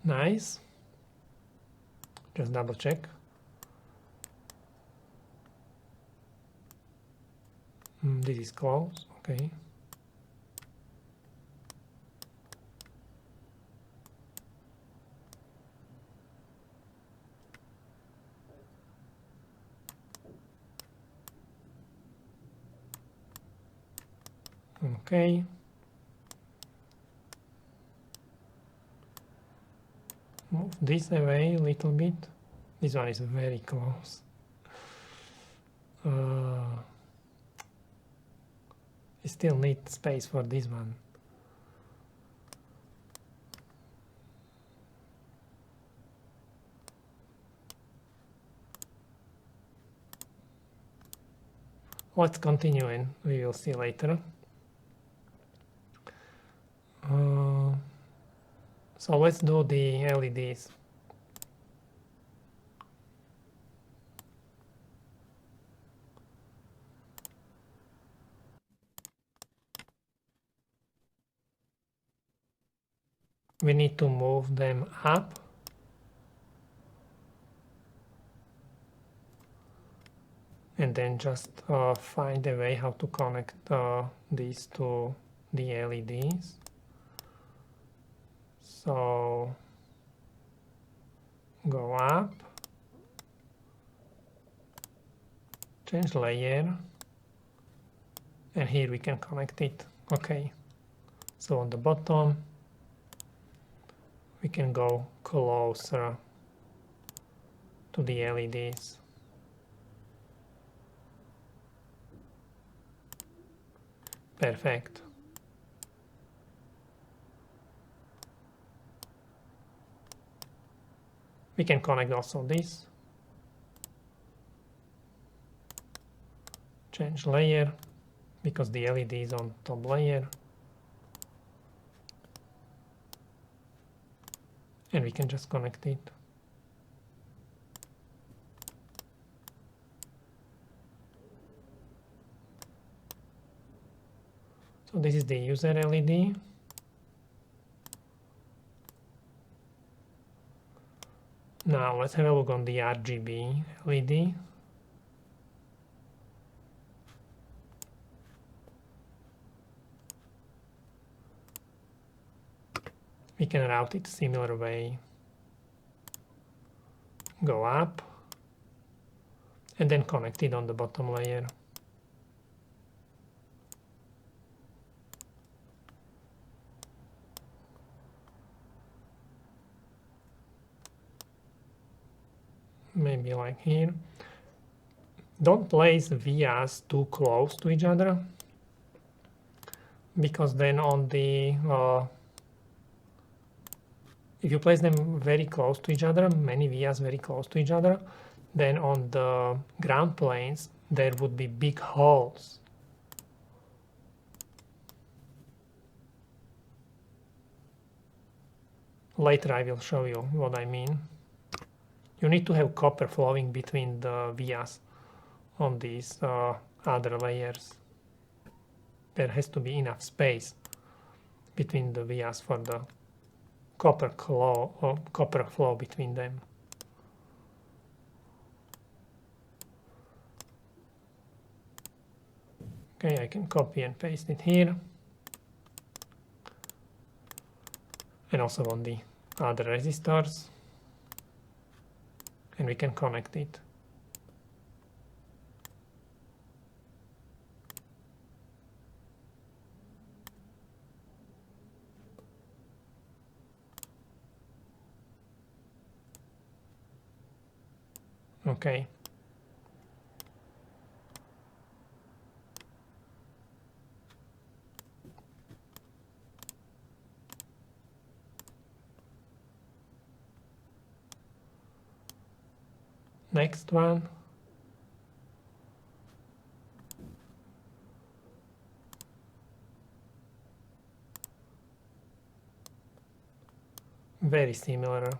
Nice. Just double check. This is close. Okay. Okay. Move this away a little bit. This one is very close. I still need space for this one. Let's continue and we will see later. So let's do the LEDs. We need to move them up. And then just find a way how to connect these to the LEDs. So go up, change layer, and here we can connect it. Okay, so on the bottom we can go closer to the LEDs. Perfect. We can connect also this. Change layer because the LED is on top layer. And we can just connect it. So this is the user LED. Now let's have a look on the RGB LED. We can route it similar way. Go up and then connect it on the bottom layer. Maybe like here. Don't place vias too close to each other, because then on the if you place them very close to each other, many vias very close to each other, then on the ground planes there would be big holes. Later I will show you what I mean. You need to have copper flowing between the vias on these other layers. There has to be enough space between the vias for the copper flow between them. Okay, I can copy and paste it here. And also on the other resistors. And we can connect it. Okay. Next one. Very similar.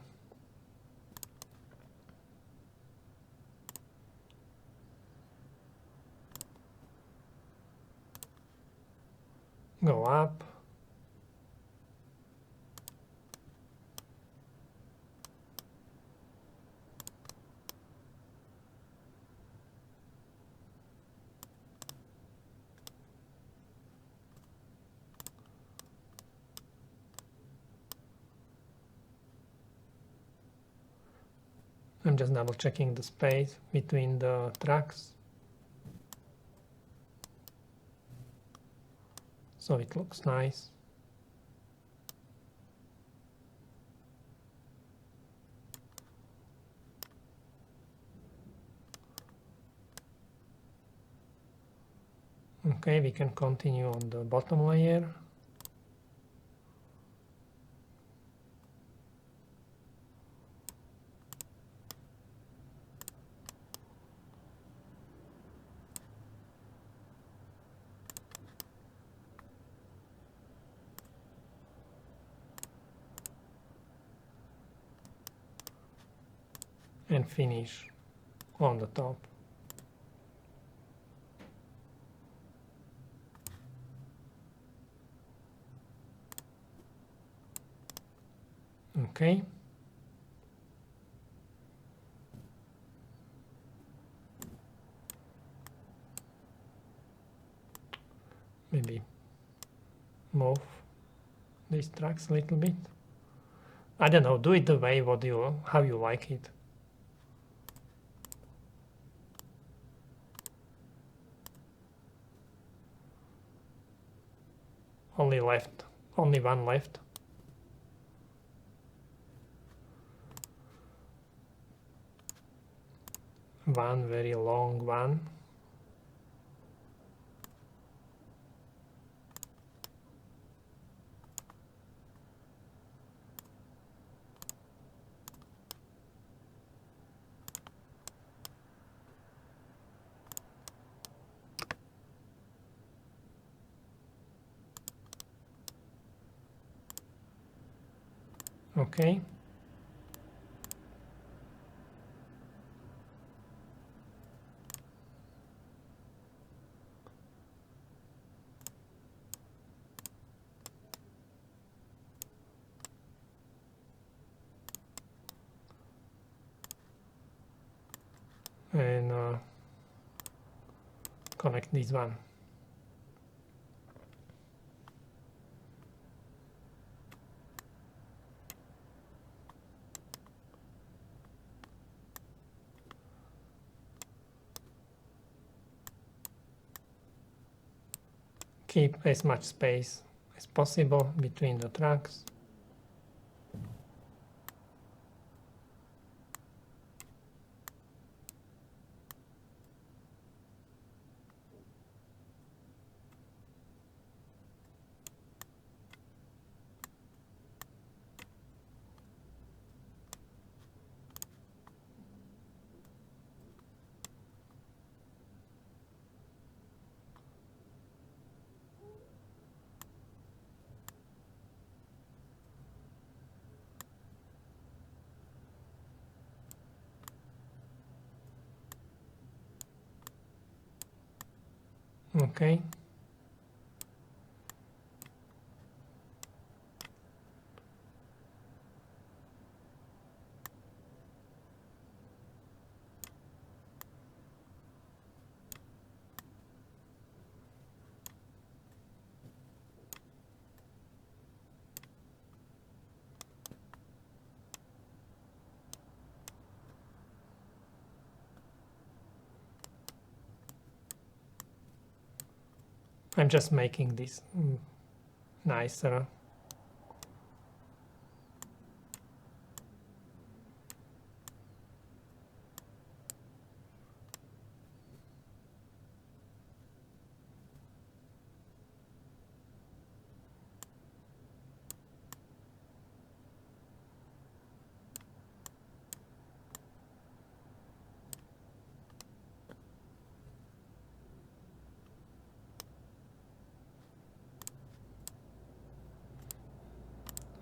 Go up. I'm just double checking the space between the tracks. So it looks nice. Okay, we can continue on the bottom layer. And finish on the top. Okay. Maybe move these tracks a little bit. I don't know, do it the way how you like it. Only one left. One very long one. Okay. And connect this one. Keep as much space as possible between the tracks. Okay. I'm just making this nicer.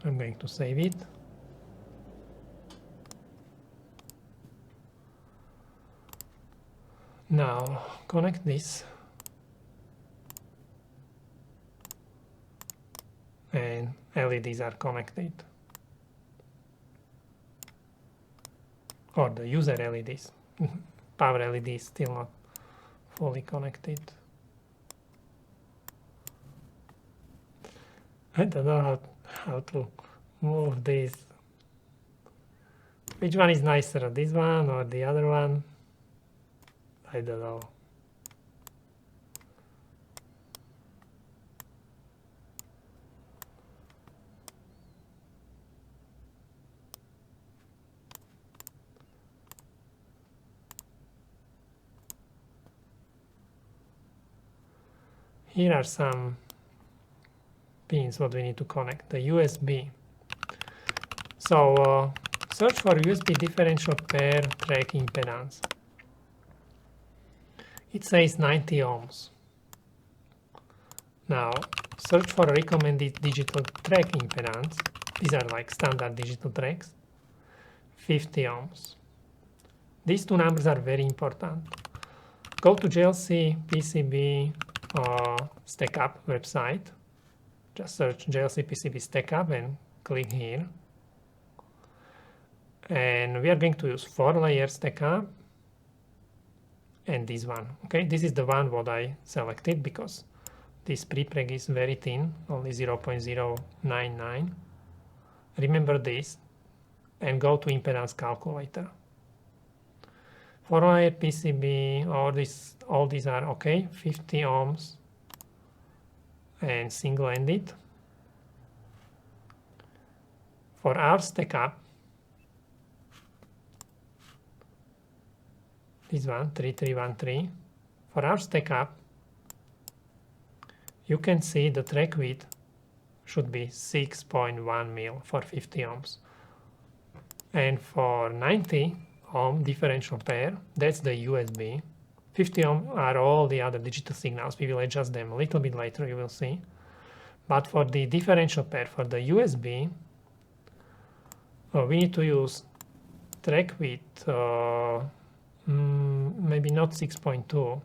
I'm going to save it. Now connect this and LEDs are connected, or the user LEDs. Power LED is still not fully connected. I don't know how to move this. Which one is nicer, this one or the other one? I don't know. Here are some pins what we need to connect. The USB. So search for USB differential pair track impedance. It says 90 ohms. Now search for recommended digital track impedance. These are like standard digital tracks. 50 ohms. These two numbers are very important. Go to JLC PCB stackup website. Just search JLC PCB stackup and click here. And we are going to use 4-layer stackup and this one. Okay, this is the one what I selected because this prepreg is very thin, only 0.099. Remember this and go to impedance calculator. 4-layer PCB, all these are okay, 50 ohms and single-ended. For our stackup, this one, 3313, for our stackup, you can see the track width should be 6.1 mil for 50 ohms. And for 90 ohm differential pair, that's the USB. 50 ohm are all the other digital signals. We will adjust them a little bit later, you will see. But for the differential pair, for the USB, we need to use track width, maybe not 6.2.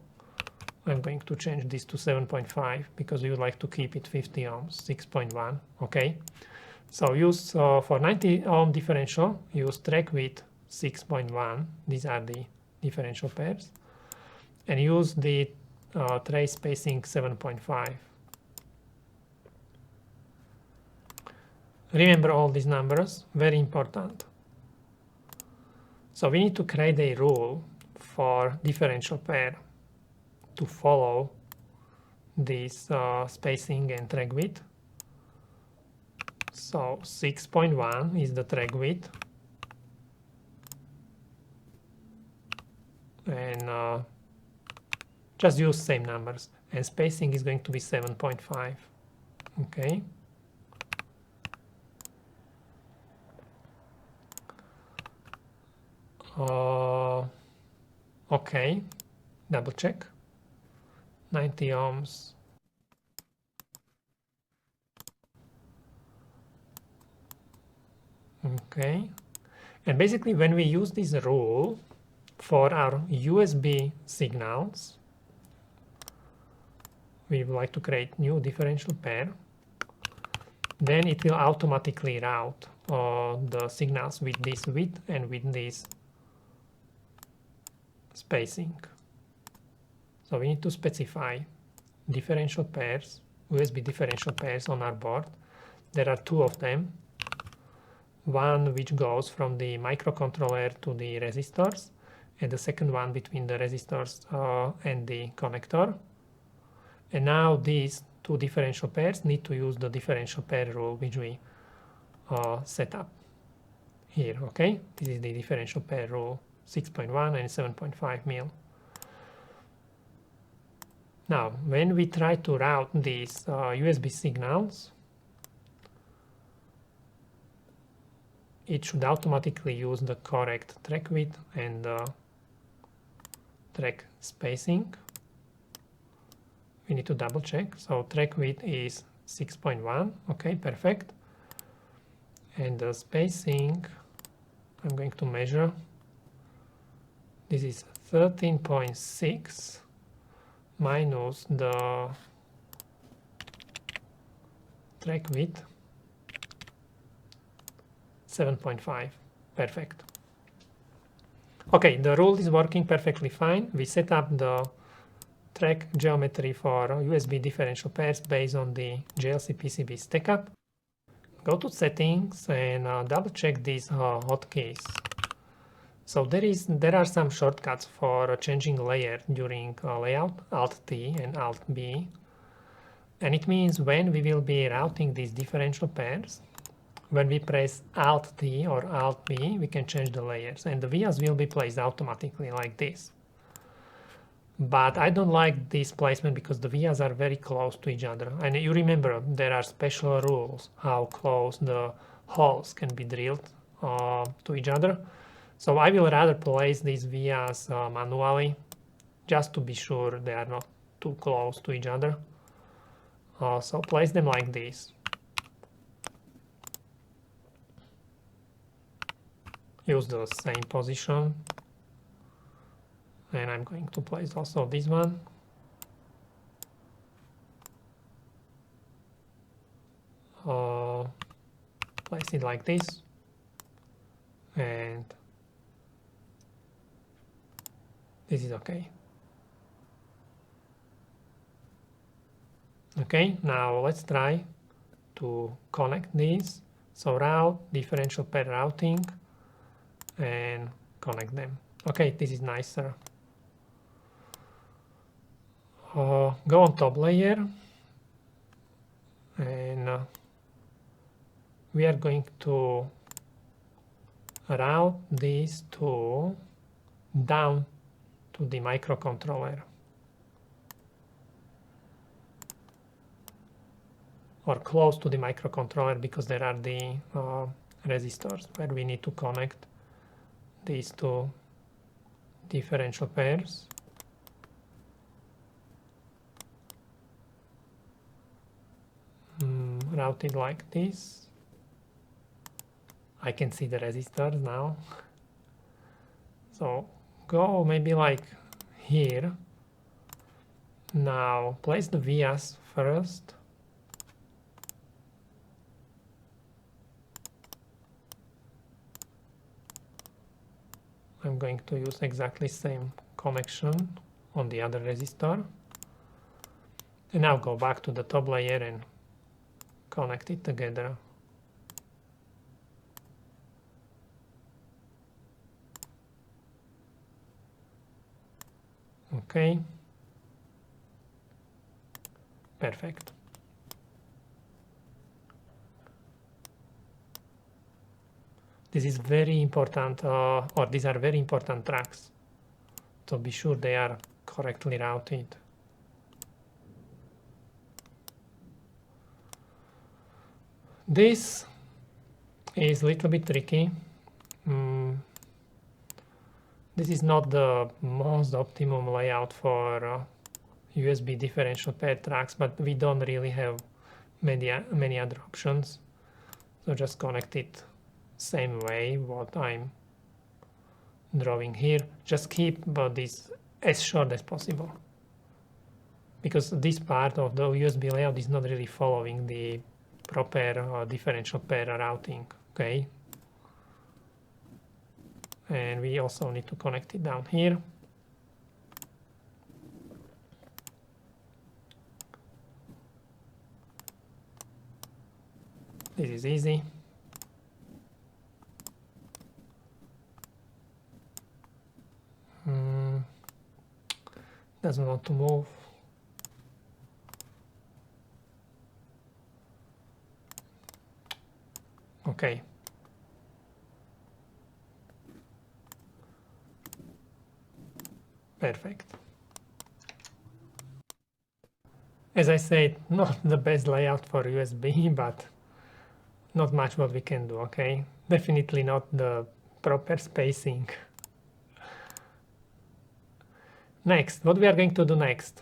I'm going to change this to 7.5 because we would like to keep it 50 ohms, 6.1, okay? So use for 90 ohm differential, use track width 6.1. These are the differential pairs. And use the trace spacing 7.5. Remember all these numbers, very important. So we need to create a rule for differential pair to follow this spacing and track width. So 6.1 is the track width. And just use same numbers. And spacing is going to be 7.5. Okay. Okay, double check. 90 ohms. Okay. And basically when we use this rule for our USB signals, we would like to create new differential pair, then it will automatically route the signals with this width and with this spacing. So we need to specify differential pairs, USB differential pairs on our board. There are two of them. One which goes from the microcontroller to the resistors, and the second one between the resistors and the connector. And now these two differential pairs need to use the differential pair rule which we set up here, okay? This is the differential pair rule, 6.1 and 7.5 mil. Now, when we try to route these USB signals, it should automatically use the correct track width and track spacing. We need to double check. So track width is 6.1. Okay, perfect. And the spacing I'm going to measure. This is 13.6 minus the track width 7.5. Perfect. Okay, the rule is working perfectly fine. We set up the track geometry for USB differential pairs based on the JLC PCB stackup. Go to settings and double check these hotkeys. So there are some shortcuts for changing layer during layout, Alt T and Alt B. And it means when we will be routing these differential pairs, when we press Alt T or Alt B, we can change the layers and the vias will be placed automatically like this. But I don't like this placement because the vias are very close to each other. And you remember there are special rules how close the holes can be drilled to each other. So I will rather place these vias manually just to be sure they are not too close to each other. So place them like this. Use the same position. And I'm going to place also this one. Place it like this. And this is okay. Okay, now let's try to connect these. So route, differential pair routing, and connect them. Okay, this is nicer. Go on top layer and we are going to route these two down to the microcontroller or close to the microcontroller because there are the resistors where we need to connect these two differential pairs. Routed like this. I can see the resistors now. So go maybe like here. Now place the vias first. I'm going to use exactly same connection on the other resistor. And now go back to the top layer and connect it together. Okay. Perfect. This is very important, or these are very important tracks. So be sure they are correctly routed. This is a little bit tricky. This is not the most optimum layout for USB differential pair tracks, but we don't really have many other options. So just connect it same way what I'm drawing here. Just keep this as short as possible because this part of the USB layout is not really following the proper differential pair routing. Okay, and we also need to connect it down here. This is easy. Doesn't want to move. Okay. Perfect. As I said, not the best layout for USB, but not much what we can do, okay? Definitely not the proper spacing. Next, what we are going to do next?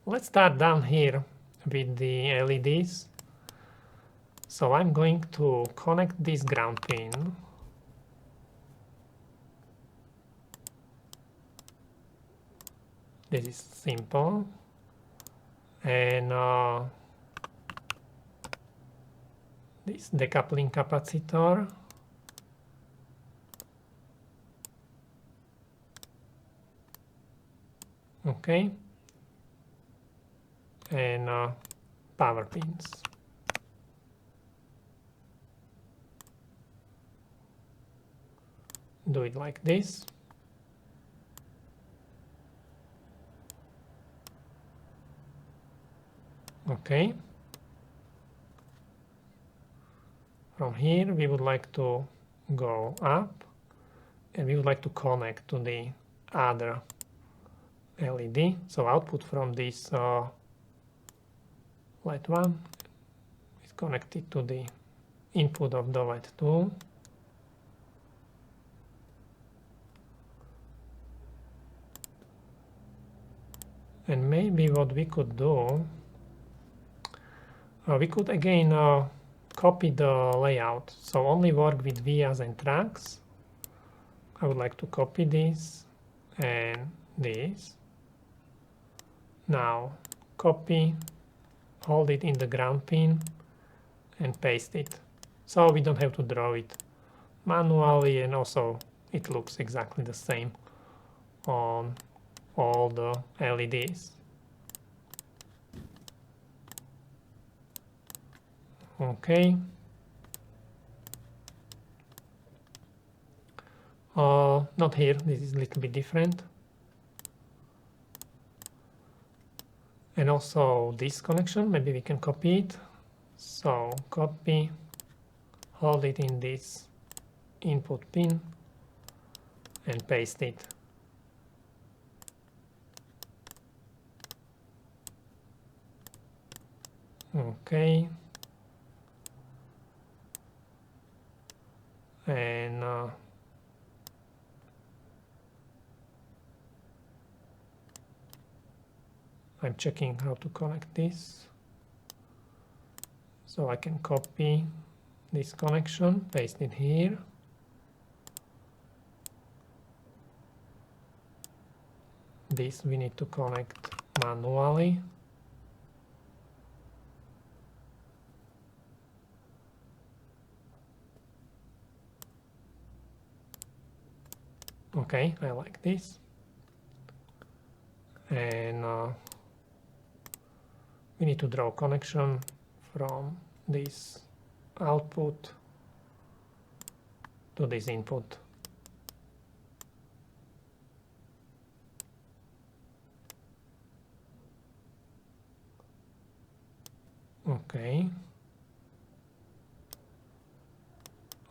Let's start down here with the LEDs. So I'm going to connect this ground pin. This is simple. And this decoupling capacitor. Okay. And power pins. Do it like this. Okay. From here we would like to go up and we would like to connect to the other LED. So output from this light 1 is connected to the input of the light 2. And maybe what we could do, we could again copy the layout, so only work with vias and tracks. I would like to copy this and this. Now copy, hold it in the ground pin and paste it. So we don't have to draw it manually, and also it looks exactly the same on all the LEDs. Okay. Not here, this is a little bit different. And also this connection, maybe we can copy it. So copy, hold it in this input pin and paste it. Okay. And I'm checking how to connect this. So I can copy this connection, paste it here. This we need to connect manually. Okay, I like this. And we need to draw a connection from this output to this input. Okay.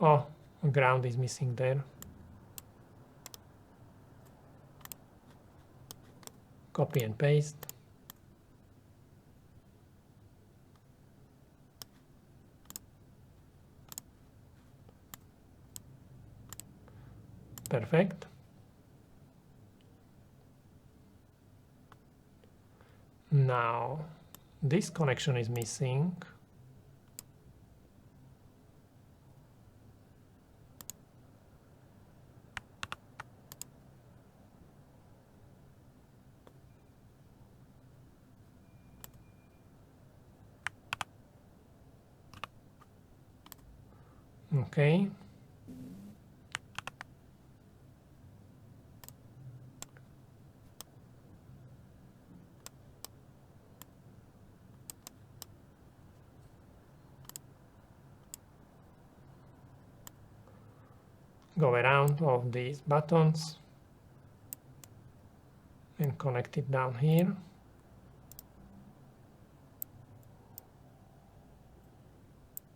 Oh, ground is missing there. Copy and paste. Perfect. Now this connection is missing. Okay. Go around all these buttons and connect it down here.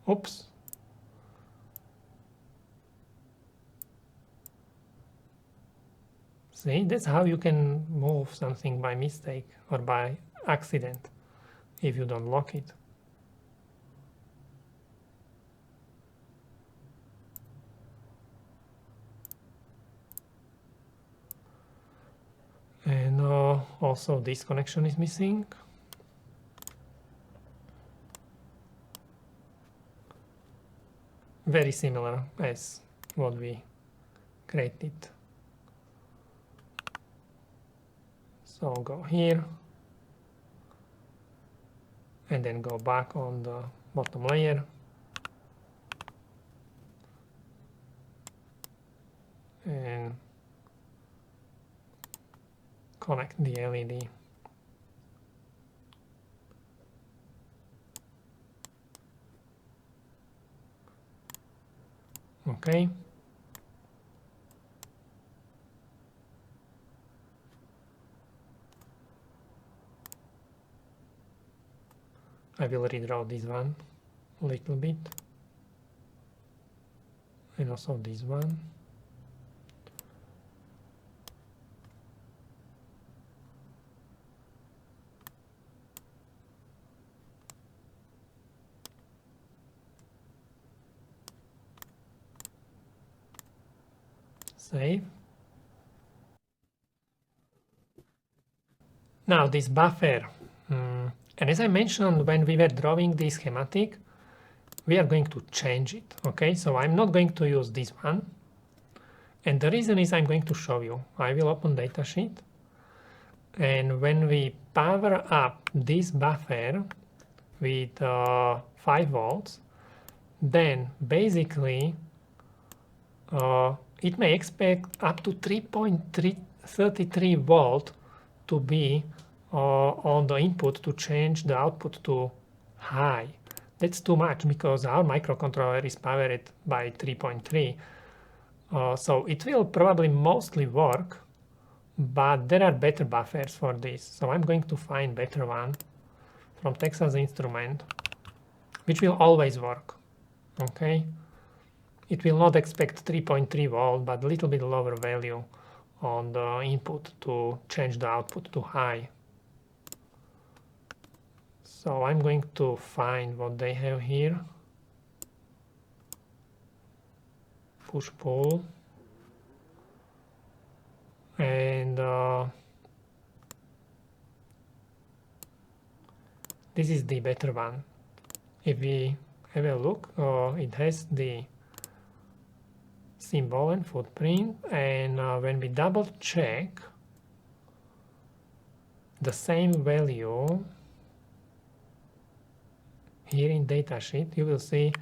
Oops. See, that's how you can move something by mistake or by accident if you don't lock it. And also this connection is missing. very similar as what we created. So go here and then go back on the bottom layer and connect the LED. Okay. I will redraw this one a little bit, and also this one. Save. Now this buffer, and as I mentioned when we were drawing this schematic, we are going to change it. Okay, so I'm not going to use this one, and the reason is I'm going to show you. I will open datasheet, and when we power up this buffer with 5 volts, then basically it may expect up to 3.33 volt to be on the input to change the output to high. That's too much because our microcontroller is powered by 3.3. So it will probably mostly work, but there are better buffers for this. So I'm going to find better one from Texas Instrument, which will always work. Okay. It will not expect 3.3 volt, but a little bit lower value on the input to change the output to high. So I'm going to find what they have here. Push-pull. And this is the better one. If we have a look, it has the symbol and footprint, and when we double check the same value here in datasheet, you will see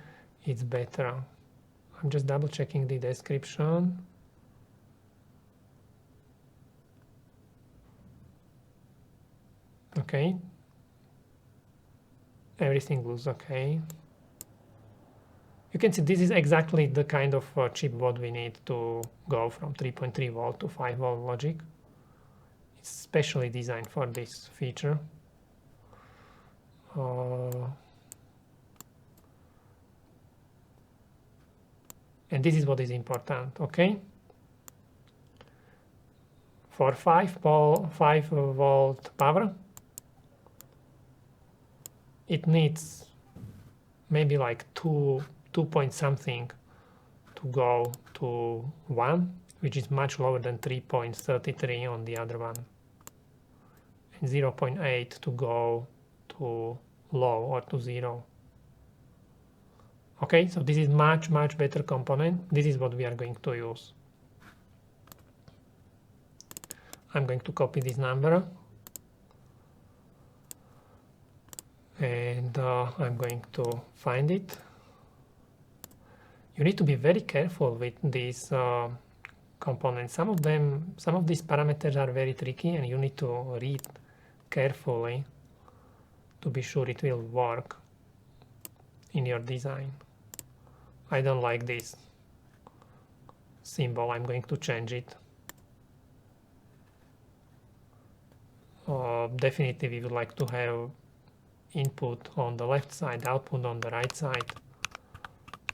it's better. I'm just double checking the description. Okay, everything looks okay. You can see this is exactly the kind of chip what we need to go from 3.3 volt to 5 volt logic. It's specially designed for this feature. And this is what is important, okay? For 5 volt power, it needs maybe like 2 point something to go to 1, which is much lower than 3.33 on the other one, and 0.8 to go to low or to 0. Okay, so this is much better component. This is what we are going to use. I'm going to copy this number, and I'm going to find it. You need to be very careful with these components. Some of these parameters are very tricky, and you need to read carefully to be sure it will work in your design. I don't like this symbol. I'm going to change it. Definitely we would like to have input on the left side, output on the right side.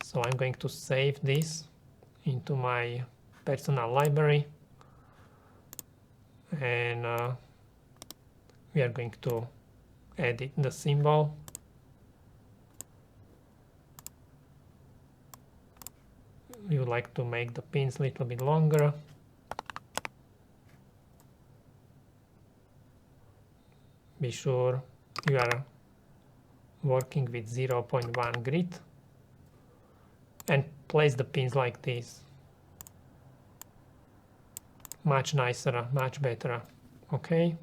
So I'm going to save this into my personal library, and we are going to edit the symbol. We would like to make the pins a little bit longer. Be sure you are working with 0.1 grit. and place the pins like this. Much nicer, much better. Okay.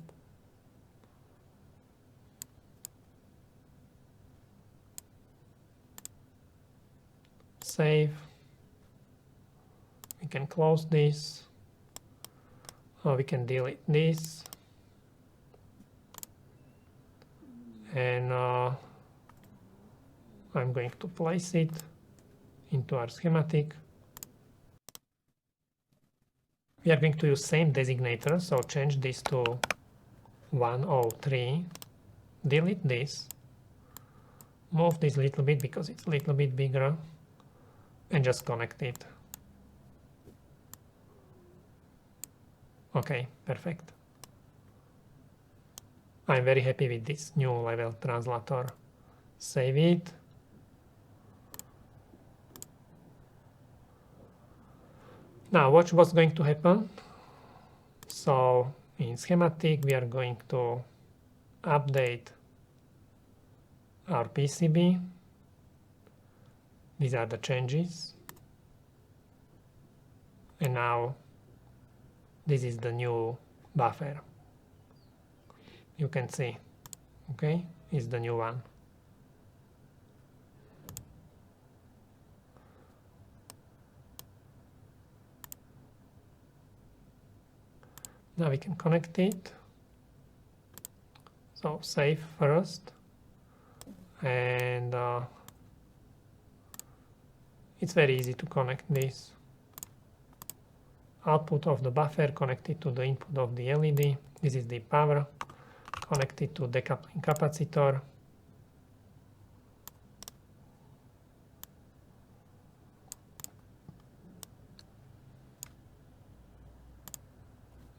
Save. We can close this. Or we can delete this. And I'm going to place it into our schematic. We are going to use same designator, so change this to 103, delete this, move this a little bit because it's a little bit bigger, and just connect it. Okay, perfect. I'm very happy with this new level translator. Save it. Now watch what's going to happen. So in schematic we are going to update our PCB. These are the changes. And now this is the new buffer. You can see, okay, it's the new one. Now we can connect it. So save first, and it's very easy to connect this. Output of the buffer connected to the input of the LED. This is the power connected to decoupling capacitor.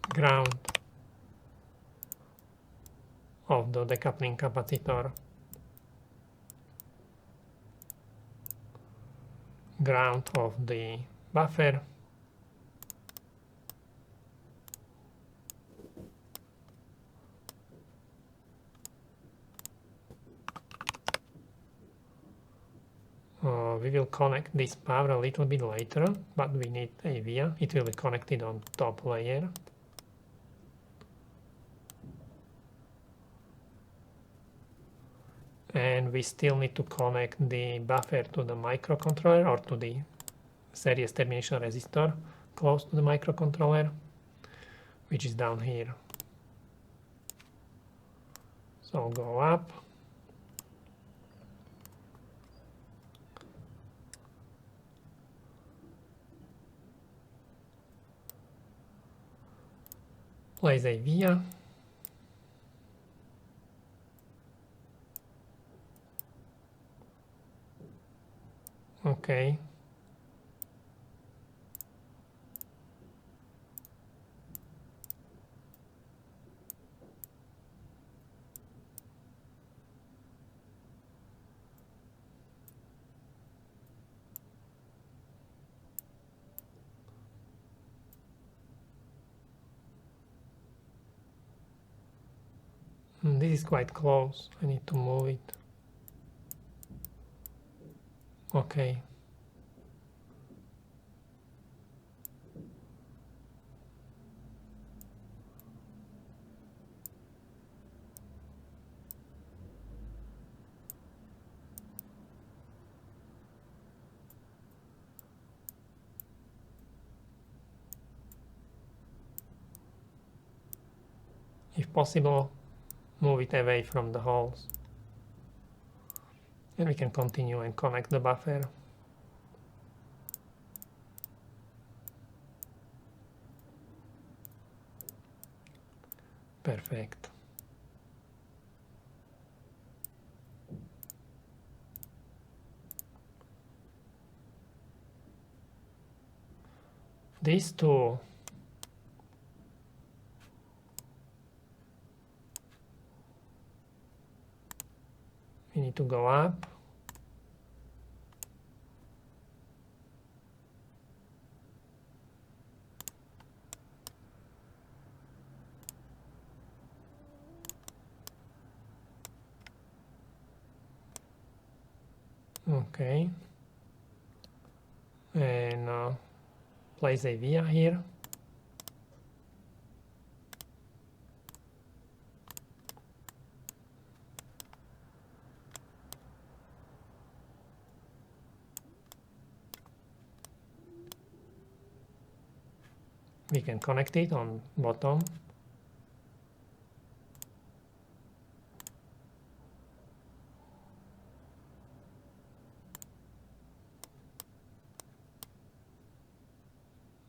Ground of the decoupling capacitor. Ground of the buffer. We will connect this power a little bit later, but we need a via. It will be connected on top layer. And we still need to connect the buffer to the microcontroller or to the series termination resistor close to the microcontroller, which is down here. So go up. Place a via. Okay. This is quite close. I need to move it. Okay. If possible, move it away from the holes. And we can continue and connect the buffer. Perfect. These two we need to go up. Okay. and place a via here. We can connect it on bottom.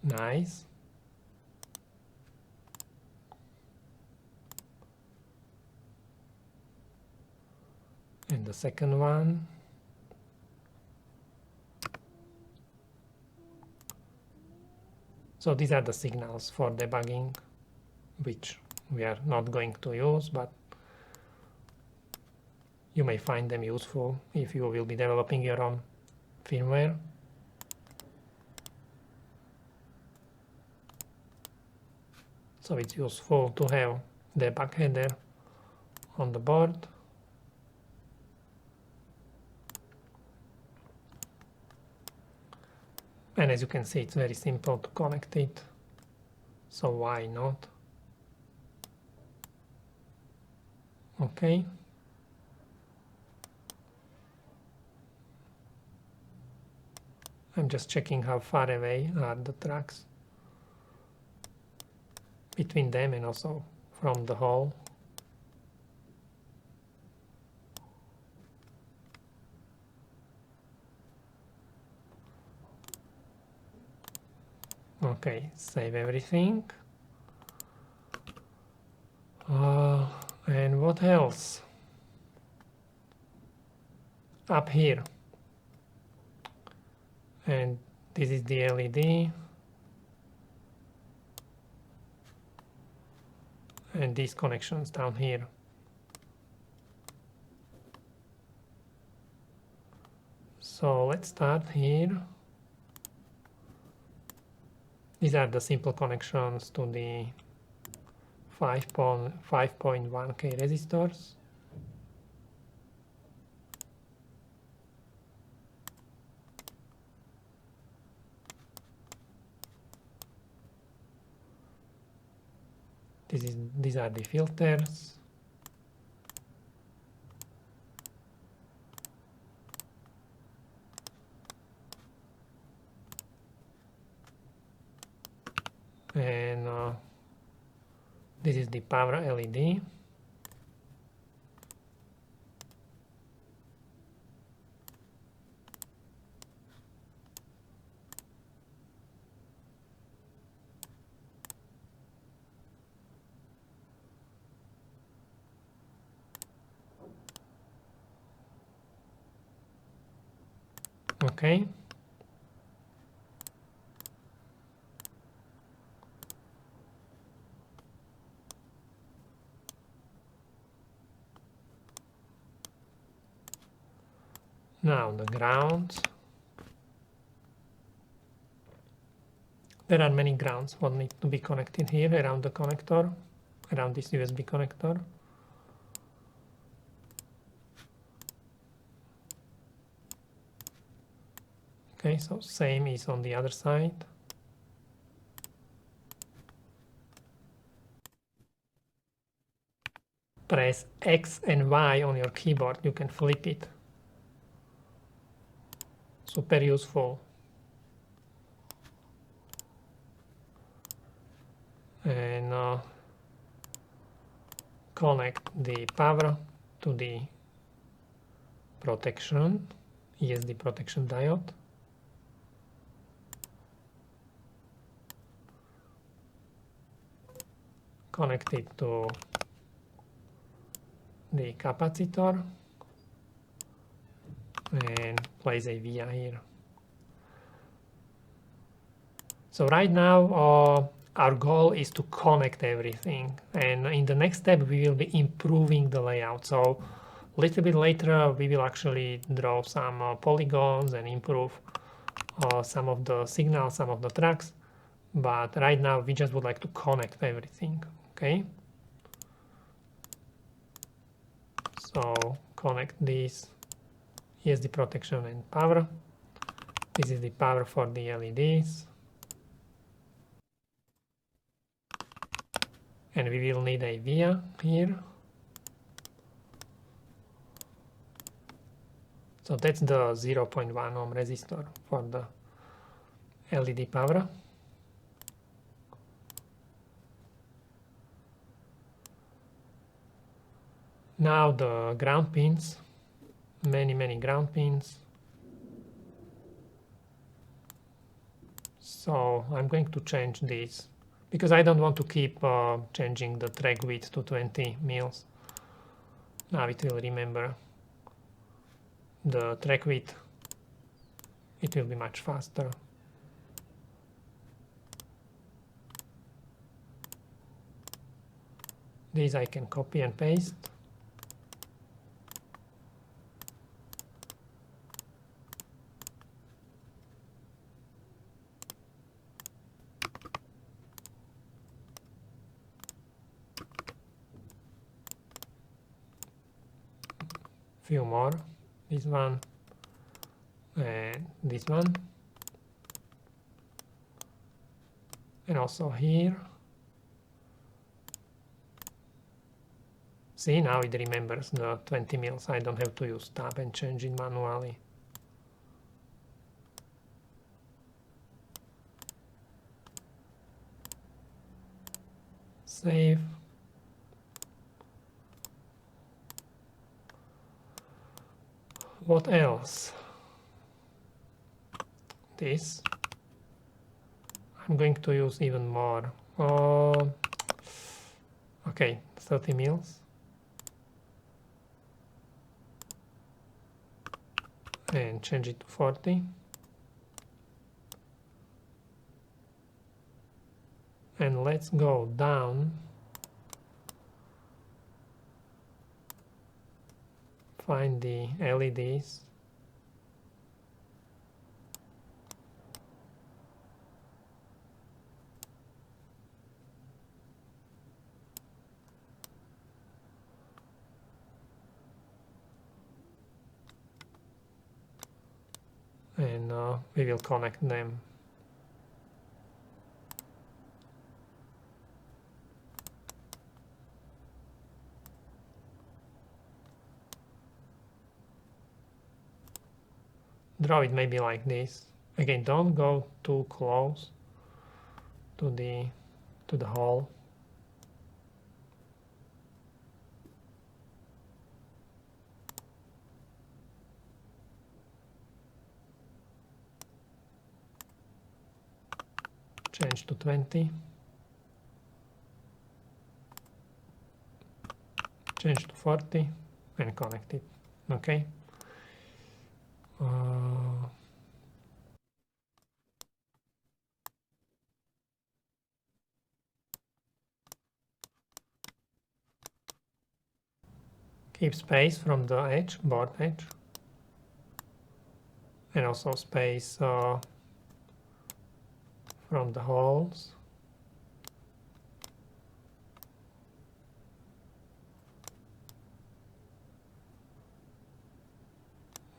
Nice. And the second one. So these are the signals for debugging, which we are not going to use, but you may find them useful if you will be developing your own firmware. So it's useful to have debug header on the board. And as you can see, it's very simple to connect it. So why not? Okay. I'm just checking how far away are the tracks between them and also from the hole. Okay, save everything. And what else? Up here. And this is the LED. And these connections down here. So let's start here. These are the simple connections to the 5.1K resistors. These are the filters. And this is the power LED. Okay. Now the grounds. There are many grounds what need to be connected here around the connector, around this USB connector. Okay, so same is on the other side. Press X and Y on your keyboard, you can flip it. Super useful. And connect the power to the protection, ESD protection diode. Connect it to the capacitor and place a via here. So right now our goal is to connect everything, and in the next step we will be improving the layout. So a little bit later we will actually draw some polygons and improve some of the signals, some of the tracks, but right now we just would like to connect everything. Okay, so connect this ESD protection and power, This is the power for the LEDs. And we will need a via here. So that's the 0.1 ohm resistor for the LED power. Now the ground pins, many ground pins. So I'm going to change this because I don't want to keep changing the track width to 20 mils. Now it will remember the track width. It will be much faster. These I can copy and paste. Few more. This one and this one. And also here. See, now it remembers the 20 mils. I don't have to use tab and change it manually. Save. What else? This. I'm going to use even more. Okay, 30 mils. And change it to 40. And let's go down. Find the LEDs. And we will connect them. Draw it maybe like this. Again, don't go too close to the hole. Change to 20. Change to 40 and connect it. Okay. Keep space from the edge, board edge, and also space from the holes.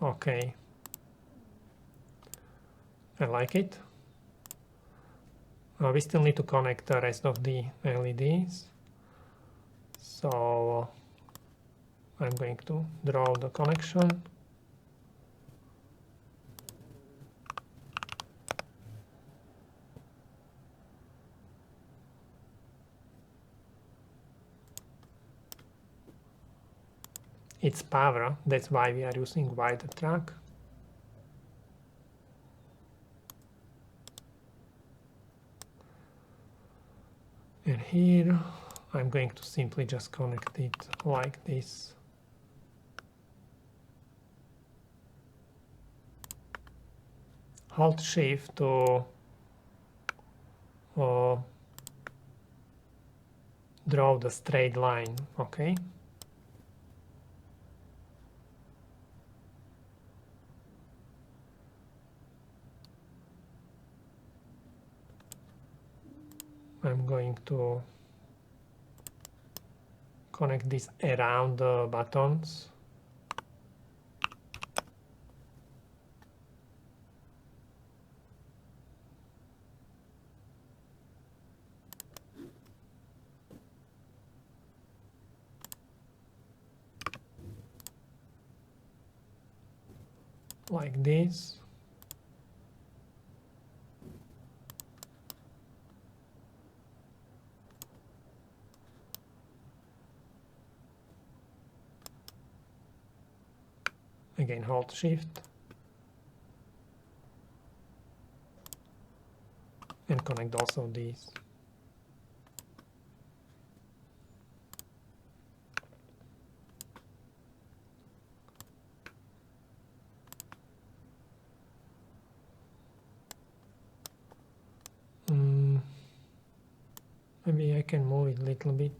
Okay, I like it. We still need to connect the rest of the LEDs. So I'm going to draw the connection. It's power, that's why we are using wider track. And here I'm going to simply just connect it like this. Hold Shift to draw the straight line, okay? I'm going to connect this around the buttons. like this. Again, hold shift and connect also these. Maybe I can move it a little bit.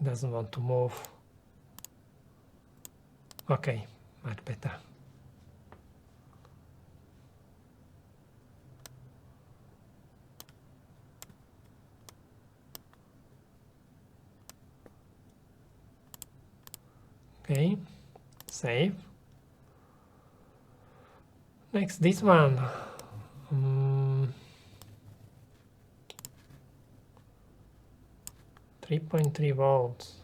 Doesn't want to move. Okay, much better. Okay, save. Next, this one. 3.3 volts.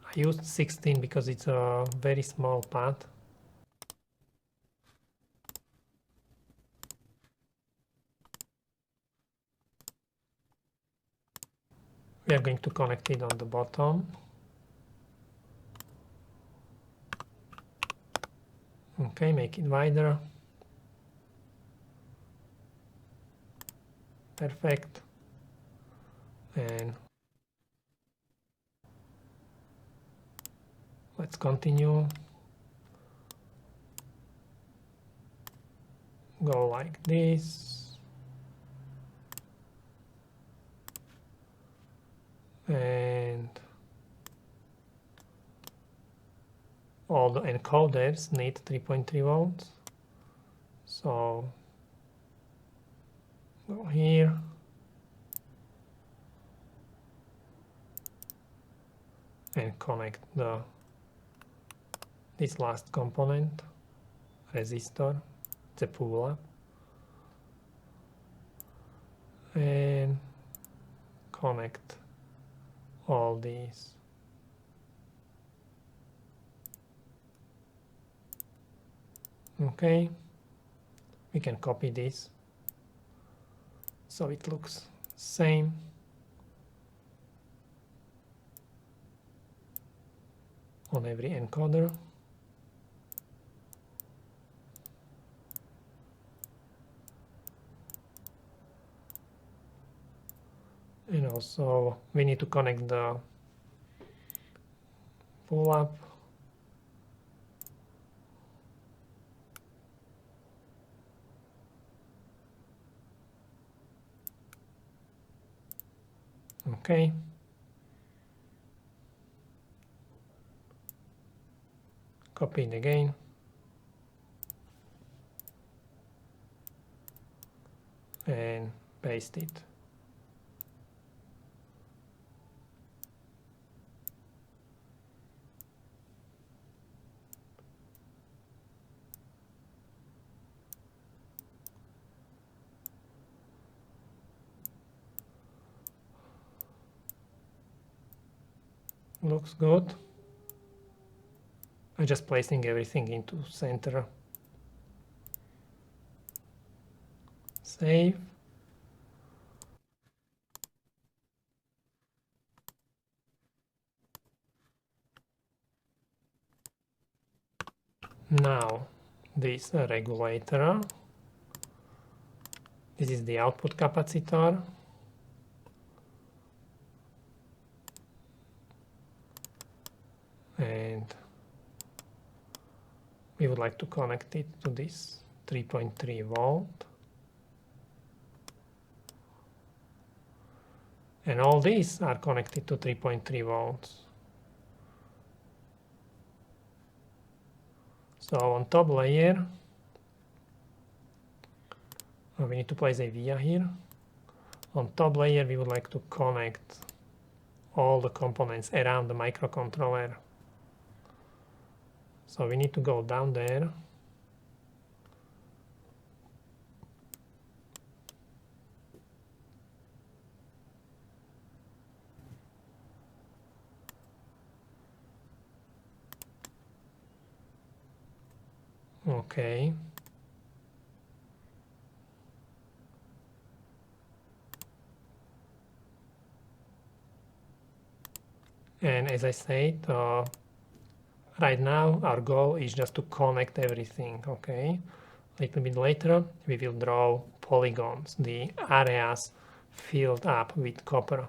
I used 16 because it's a very small path. We are going to connect it on the bottom. Okay, make it wider. Perfect. And let's continue. Go like this. And all the encoders need 3.3 volts. So go here. And connect this last component, resistor, the pull up, and connect all these. Okay, we can copy this so it looks same. On every encoder. And also we need to connect the pull up. Okay. Copy it again. And paste it. Looks good. I'm just placing everything into center. Save. Now this regulator. This is the output capacitor. And we would like to connect it to this 3.3 volt. And all these are connected to 3.3 volts. So on top layer, we need to place a via here. On top layer, we would like to connect all the components around the microcontroller. So we need to go down there. Okay. And as I said, right now our goal is just to connect everything, okay? A little bit later we will draw polygons, the areas filled up with copper.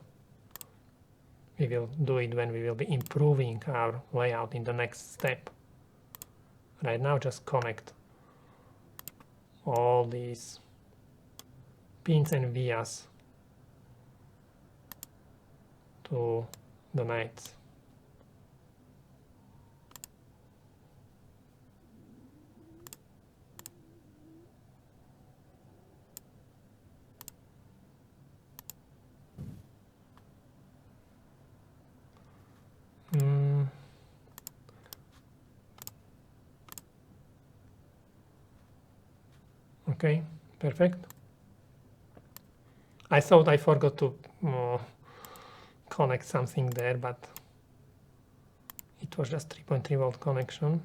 We will do it when we will be improving our layout in the next step. Right now just connect all these pins and vias to the knights. Okay, perfect. I thought I forgot to connect something there, but it was just 3.3 volt connection.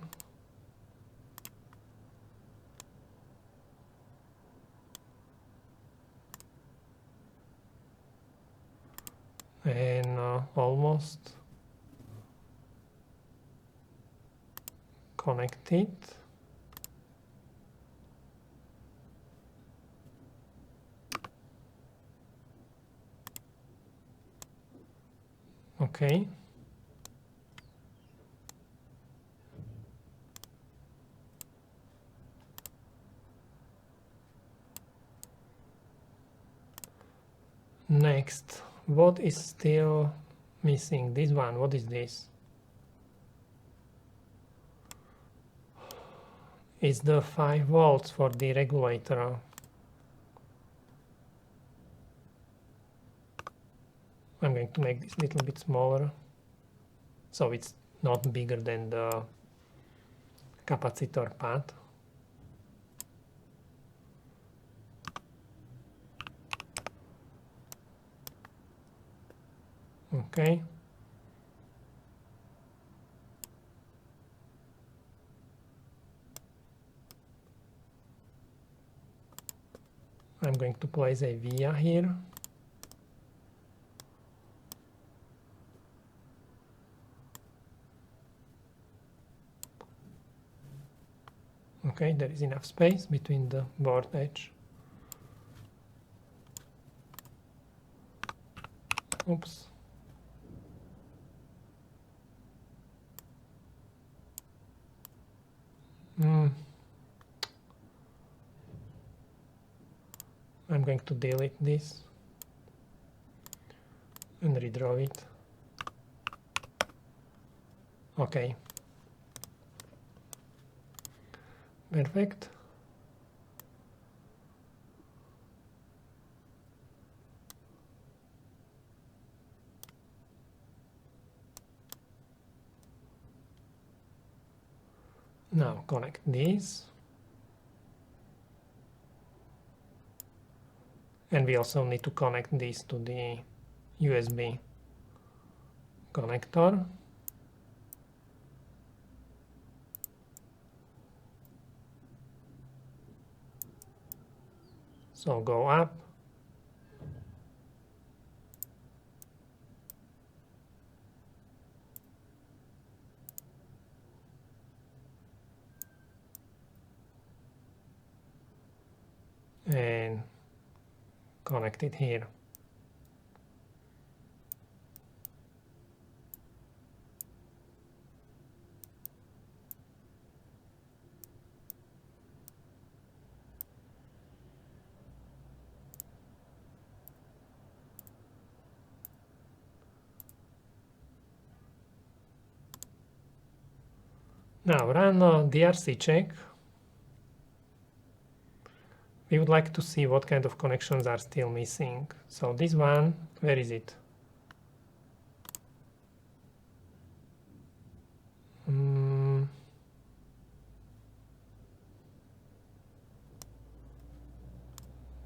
And almost connected. Okay. Next, what is still missing? This one, what is this? It's the 5 volts for the regulator. I'm going to make this a little bit smaller, so it's not bigger than the capacitor path. Okay. I'm going to place a via here. Okay, there is enough space between the board edge. Oops. I'm going to delete this and redraw it. Okay. Perfect. Now connect these. And we also need to connect these to the USB connector. So go up. And connect it here. Now run a DRC check. We would like to see what kind of connections are still missing. So this one, where is it?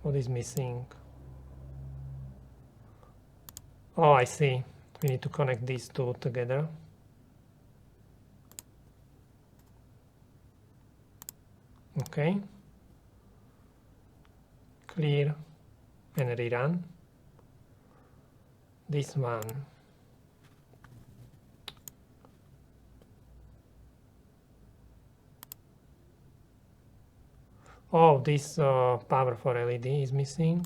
What is missing? Oh, I see. We need to connect these two together. Okay, clear and rerun. This one. Oh, this power for LED is missing.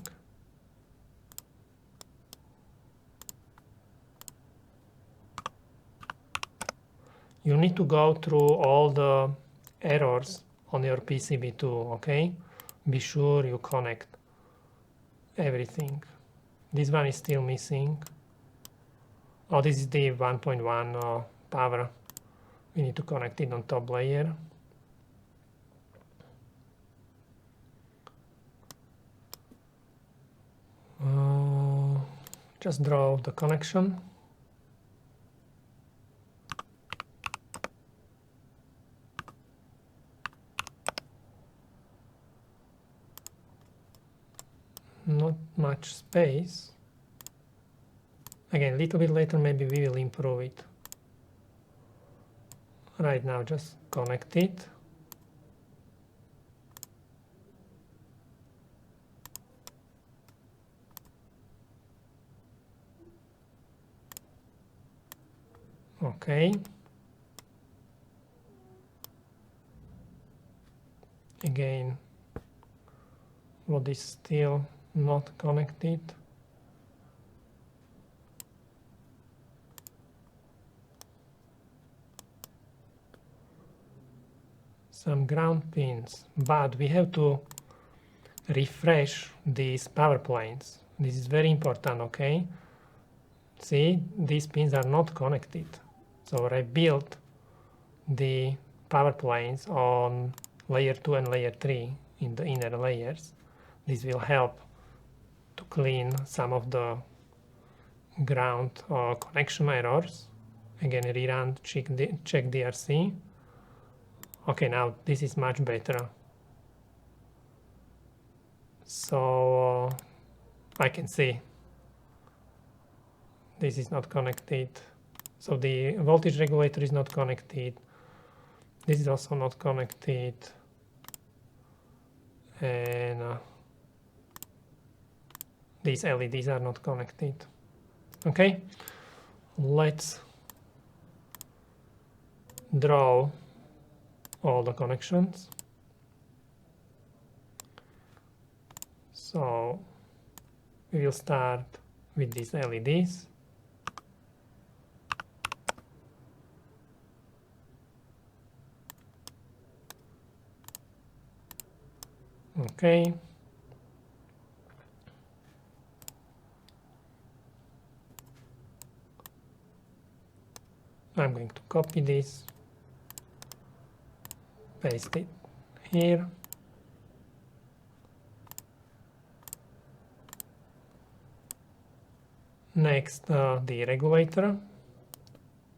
You need to go through all the errors on your PCB too, okay? Be sure you connect everything. This one is still missing. Oh, this is the 1.1 power. We need to connect it on top layer. Just draw the connection. Not much space. Again, a little bit later maybe we will improve it. Right now just connect it. Okay. Again, what is still not connected? Some ground pins, but we have to refresh these power planes. This is very important, okay? See, these pins are not connected. So rebuild the power planes on layer 2 and layer 3 in the inner layers. This will help to clean some of the ground connection errors. Again, rerun, check DRC. Okay, now this is much better. So I can see this is not connected. So the voltage regulator is not connected. This is also not connected. And these LEDs are not connected. Okay, let's draw all the connections. So we will start with these LEDs. Okay. I'm going to copy this, paste it here. Next, the regulator.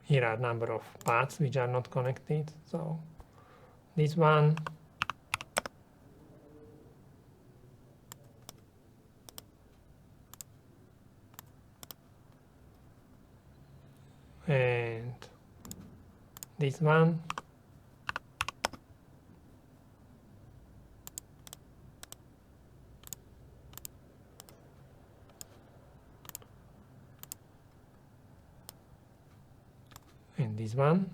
Here are a number of paths which are not connected. So this one, and this one, and this one.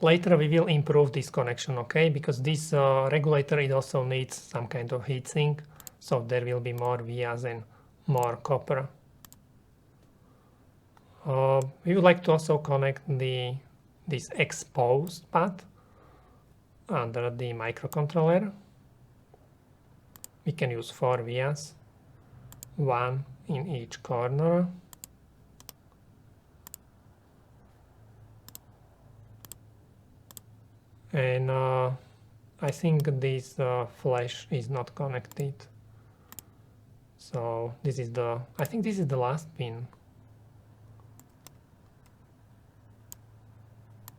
Later we will improve this connection, okay? Because this regulator, it also needs some kind of heatsink, so there will be more vias and more copper. We would like to also connect this exposed path under the microcontroller. We can use 4 vias, 1 in each corner. And I think this flash is not connected. So this is I think this is the last pin.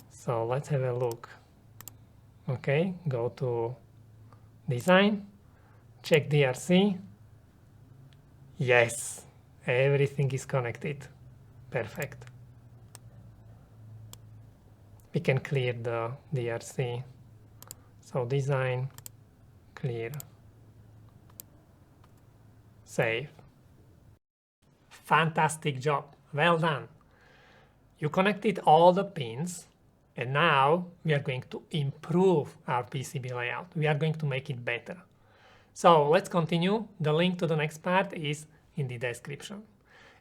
So let's have a look. Okay, go to design, check DRC. Yes, everything is connected. Perfect. we can clear the DRC. So design, clear, save. Fantastic job, well done. You connected all the pins, and now we are going to improve our PCB layout. We are going to make it better. So let's continue. The link to the next part is in the description.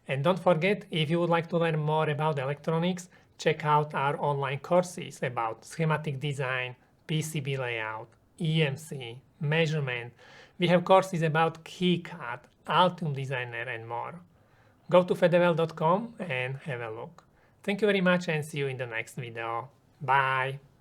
And don't forget, if you would like to learn more about electronics, check out our online courses about schematic design, PCB layout, EMC, measurement. We have courses about KeyCAD, Altium Designer, and more. Go to fedevel.com and have a look. Thank you very much and see you in the next video. Bye!